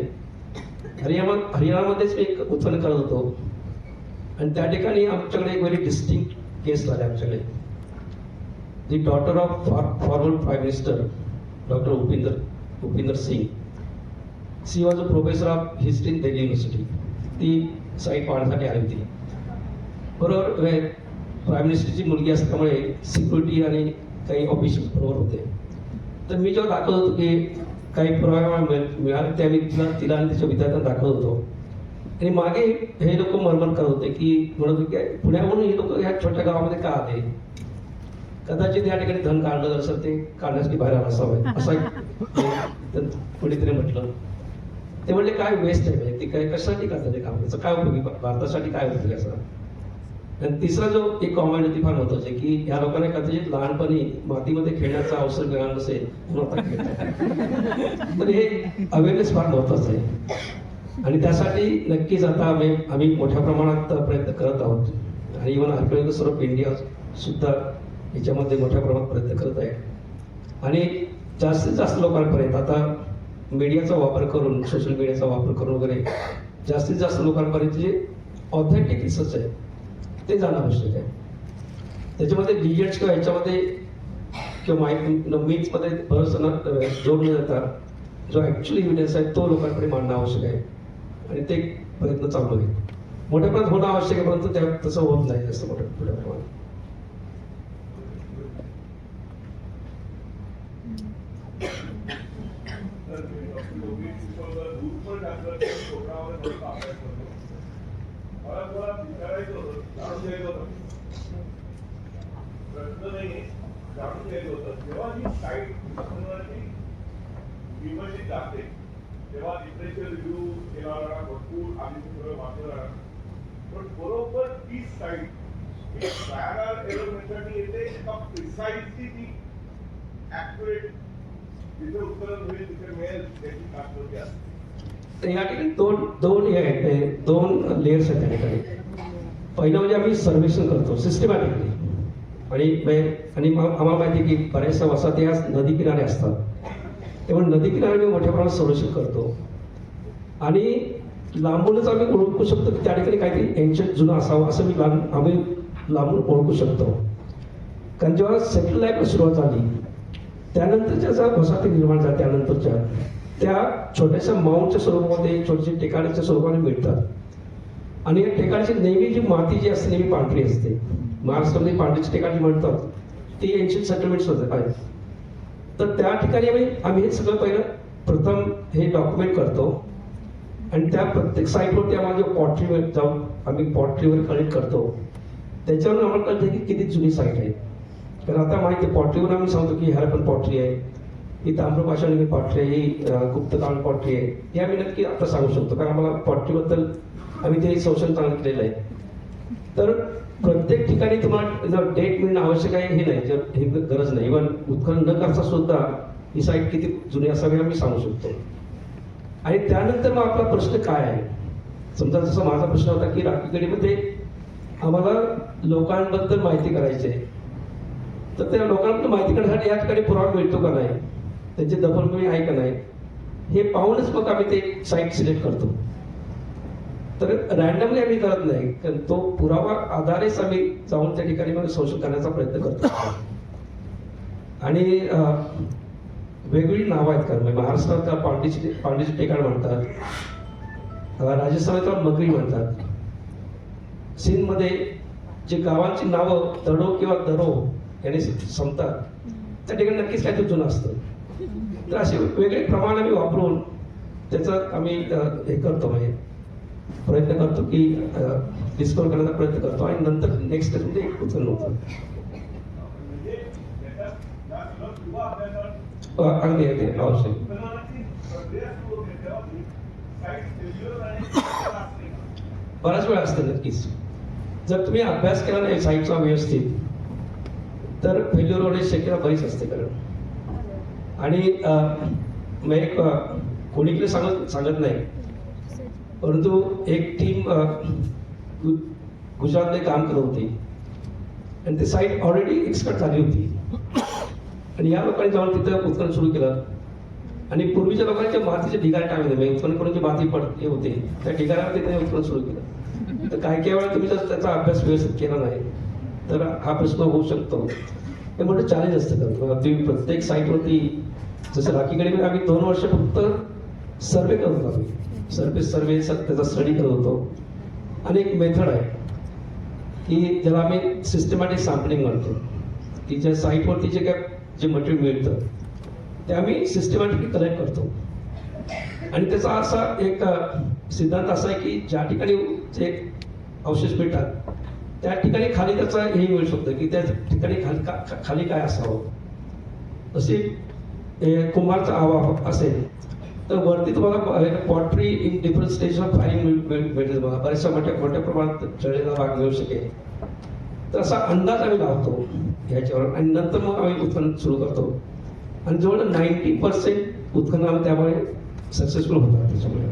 हरियाणामध्येच मी एक उत्पन्न करत होतो आणि त्या ठिकाणी आमच्याकडे एक व्हेरी डिस्टिंक्ट केस झाले आमच्याकडे. The daughter of former prime minister doctor Upinder Singh, she was a professor of history in Delhi University. ती साईट पाहण्यासाठी आली होती. बरोबर प्राईम मिनिस्टरची मुलगी असल्यामुळे सिक्युरिटी आणि काही ऑफिशियल्स बरोबर होते. तर मी जेव्हा दाखवत होतो की काही पुरावे मिळाले त्या मी तिला आणि तिच्या विद्यार्थ्यांना दाखवत होतो. आणि मागे हे लोक मरमर करत होते की म्हणत होते की पुण्याहून हे लोक ह्या छोट्या गावामध्ये का आले, कदाचित या ठिकाणी धन काढलं असेल ते काढण्यासाठी बाहेर आला असावं असं कोणीतरी म्हटलं. ते म्हणले काय वेस्ट आहे, ते काय कशासाठी करतात ते काम, त्याचं काय उपयोगी, भारतासाठी काय उपयोगी असं. आणि तिसरा जो एक कॉमेंट होती फार महत्वाची की ह्या लोकांना कदाचित लहानपणी मातीमध्ये खेळण्याचा अवसर मिळाला नसेल म्हणून आता खेळतात. तर हे अवेअरनेस फार महत्वाचं आहे आणि त्यासाठी नक्कीच आता आम्ही मोठ्या प्रमाणात प्रयत्न करत आहोत. आणि इव्हन आर्किओलॉजिस्ट ऑफ इंडिया सुद्धा याच्यामध्ये मोठ्या प्रमाणात प्रयत्न करत आहे. आणि जास्तीत जास्त लोकांपर्यंत आता मीडियाचा वापर करून, सोशल मीडियाचा वापर करून वगैरे जास्तीत जास्त लोकांपर्यंत जे ऑथेंटिक रिसर्च आहे ते जाणं आवश्यक आहे. त्याच्यामध्ये डिजेट्स किंवा ह्याच्यामध्ये किंवा मीन्समध्ये बरंच जोड न देता जो ॲक्च्युअली एव्हिडन्स आहे तो लोकांकडे मांडणं आवश्यक आहे आणि ते प्रयत्न चालू आहे. मोठ्या प्रमाणात होणं आवश्यक आहे, परंतु त्या तसं होत नाही जास्त मोठ्या प्रमाणात. प्रश्न नाही जाणून घ्यायचं होतं. जेव्हा ही साईट विमर्शित जाते तेव्हा लिटरेचर रिव्ह्यू केला जाणार, भरपूर आम्ही सगळं वाचलं जाणार, पण बरोबर ती साईट एक ट्रायल एलिमेंटसाठी येते का प्रिसाइजली ती ऍक्युरेट जिथे उत्तर होईल तिथे मिळेल त्याची काळजी असते. तर या ठिकाणी दोन हे आहेत, दोन लेयर्स आहेत त्या ठिकाणी. पहिलं म्हणजे आम्ही सर्वेक्षण करतो सिस्टमॅटिकली आणि आम्हाला माहिती आहे की बऱ्याचशा वसाहती ह्या नदी किनारे असतात. त्यामुळे नदी किनारे मी मोठ्या प्रमाणात सर्वेक्षण करतो आणि लांबूनच आम्ही ओळखू शकतो की त्या ठिकाणी काहीतरी एन्शंट जुनं असावं असं आम्ही लांबून ओळखू शकतो. कारण जेव्हा सेटल लाईफला सुरुवात झाली त्यानंतरच्या ज्या वसाहती निर्माण झाल्या त्यानंतरच्या त्या छोट्याशा माऊंटच्या स्वरूपामध्ये छोट्याशा ठिकाणाच्या स्वरूपाने मिळतात आणि या ठिकाणची नेहमी जी माती जी असते नेहमी पांढरी असते. महाराष्ट्रामध्ये पांढरीची ठिकाणी म्हणतात ती एन्शियंट सेटलमेंट्स आहेत. तर त्या ठिकाणी आम्ही हे सगळं पहिलं प्रथम हे डॉक्युमेंट करतो आणि त्या प्रत्येक साईटवरती आम्हाला जो पॉटरीवर जाऊन आम्ही पॉटरीवर कलेक्ट करतो त्याच्यावरून आम्हाला कळतं की किती जुनी साईट आहे. कारण आता माहिती आहे पॉटरीवर आम्ही सांगतो की ह्याला पण पॉटरी आहे, ही ताम्रपाषाणी पॉटरी आहे, ही गुप्तकाळ पॉटरी आहे, हे आम्ही नक्की आता सांगू शकतो कारण आम्हाला पॉटरीबद्दल आम्ही ते संशोधन चांगलं केलेलं आहे. तर प्रत्येक ठिकाणी तुम्हाला डेट मिळणं आवश्यक आहे हे नाही, जर हे गरज नाही. इव्हन उत्खनन न करता सुद्धा ही साईट किती जुनी असावी आम्ही सांगू शकतो. आणि त्यानंतर मग आपला प्रश्न काय आहे, समजा जसा माझा प्रश्न होता की राखीगडीमध्ये आम्हाला लोकांबद्दल माहिती करायची आहे, तर त्या लोकांबद्दल माहिती करण्यासाठी या ठिकाणी पुरावा मिळतो का नाही, त्यांची दफनभूमी आहे का नाही, हे पाहूनच मग आम्ही ते साईट सिलेक्ट करतो. तर रॅन्डमली आम्ही करत नाही, कारण तो पुरावा आधारेच आम्ही जाऊन त्या ठिकाणी मग संशोधन करण्याचा प्रयत्न करतो. आणि वेगवेगळी नावं आहेत, कारण महाराष्ट्रात त्याला पांडीची ठिकाण म्हणतात, राजस्थानात त्याला मगरी म्हणतात, सिंधमध्ये जे गावांची नावं दडो किंवा दरो याने संपतात त्या ठिकाणी नक्कीच काहीतरी जुनं असतं. तर असे वेगळे प्रमाण आम्ही वापरून त्याचं आम्ही हे करतो, म्हणजे प्रयत्न करतो की डिस्कवर करण्याचा प्रयत्न करतो आणि नंतर नेक्स्ट स्टेजमध्ये एक उत्पन्न होतं. अगदी अगदी आवश्यक. बराच वेळ असते नक्कीच. जर तुम्ही अभ्यास केला नाही साईटचा व्यवस्थित तर फेल्युअर होण्याची शक्यता बरीच असते. कारण आणि एक कोणीकडे सांगत नाही, परंतु एक टीम गुजरातमध्ये काम करत होती आणि ती साईट ऑलरेडी एक्सपर्ट झाली होती. आणि या लोकांनी जाऊन तिथं उत्खनन सुरू केलं आणि पूर्वीच्या लोकांच्या मातीचे ढिगारे टाकले होते, उत्खनन करून जी माती पडते होते त्या ढिगाऱ्यामध्ये त्यांनी उत्खनन सुरू केलं. तर काही वेळा तुम्ही जर त्याचा अभ्यास व्यवस्थित केला नाही तर हा प्रश्न होऊ शकतो. हे मोठं चॅलेंज असतं का तुम्ही प्रत्येक साईटवरती, जसं राखीकडे आम्ही 2 वर्ष फक्त सर्वे करत होतो. आम्ही सर्वे त्याचा स्टडी करत होतो. आणि एक मेथड आहे की ज्याला आम्ही सिस्टमॅटिक सॅम्पलिंग म्हणतो, की ज्या साईटवरती जे मटेरियल मिळतं ते आम्ही सिस्टमॅटिकली कलेक्ट करतो. आणि त्याचा असा एक सिद्धांत असा आहे की ज्या ठिकाणी जे अवशेष मिळतात त्या ठिकाणी खाली त्याचा हे मिळू शकतं की त्या ठिकाणी खाली काय असावं. असे कुंभारचा आवाज असेल तर वरती तुम्हाला pottery in different stage of firing मिळते. तुम्हाला बऱ्याचशा मोठ्या प्रमाणात जळलेला भाग मिळू शकेल. तर असा अंदाज आम्ही लावतो ह्याच्यावर आणि नंतर मग आम्ही उत्खनन सुरू करतो. आणि जवळ 90% उत्खनन आम्ही त्यामुळे सक्सेसफुल होतात त्याच्यामुळे.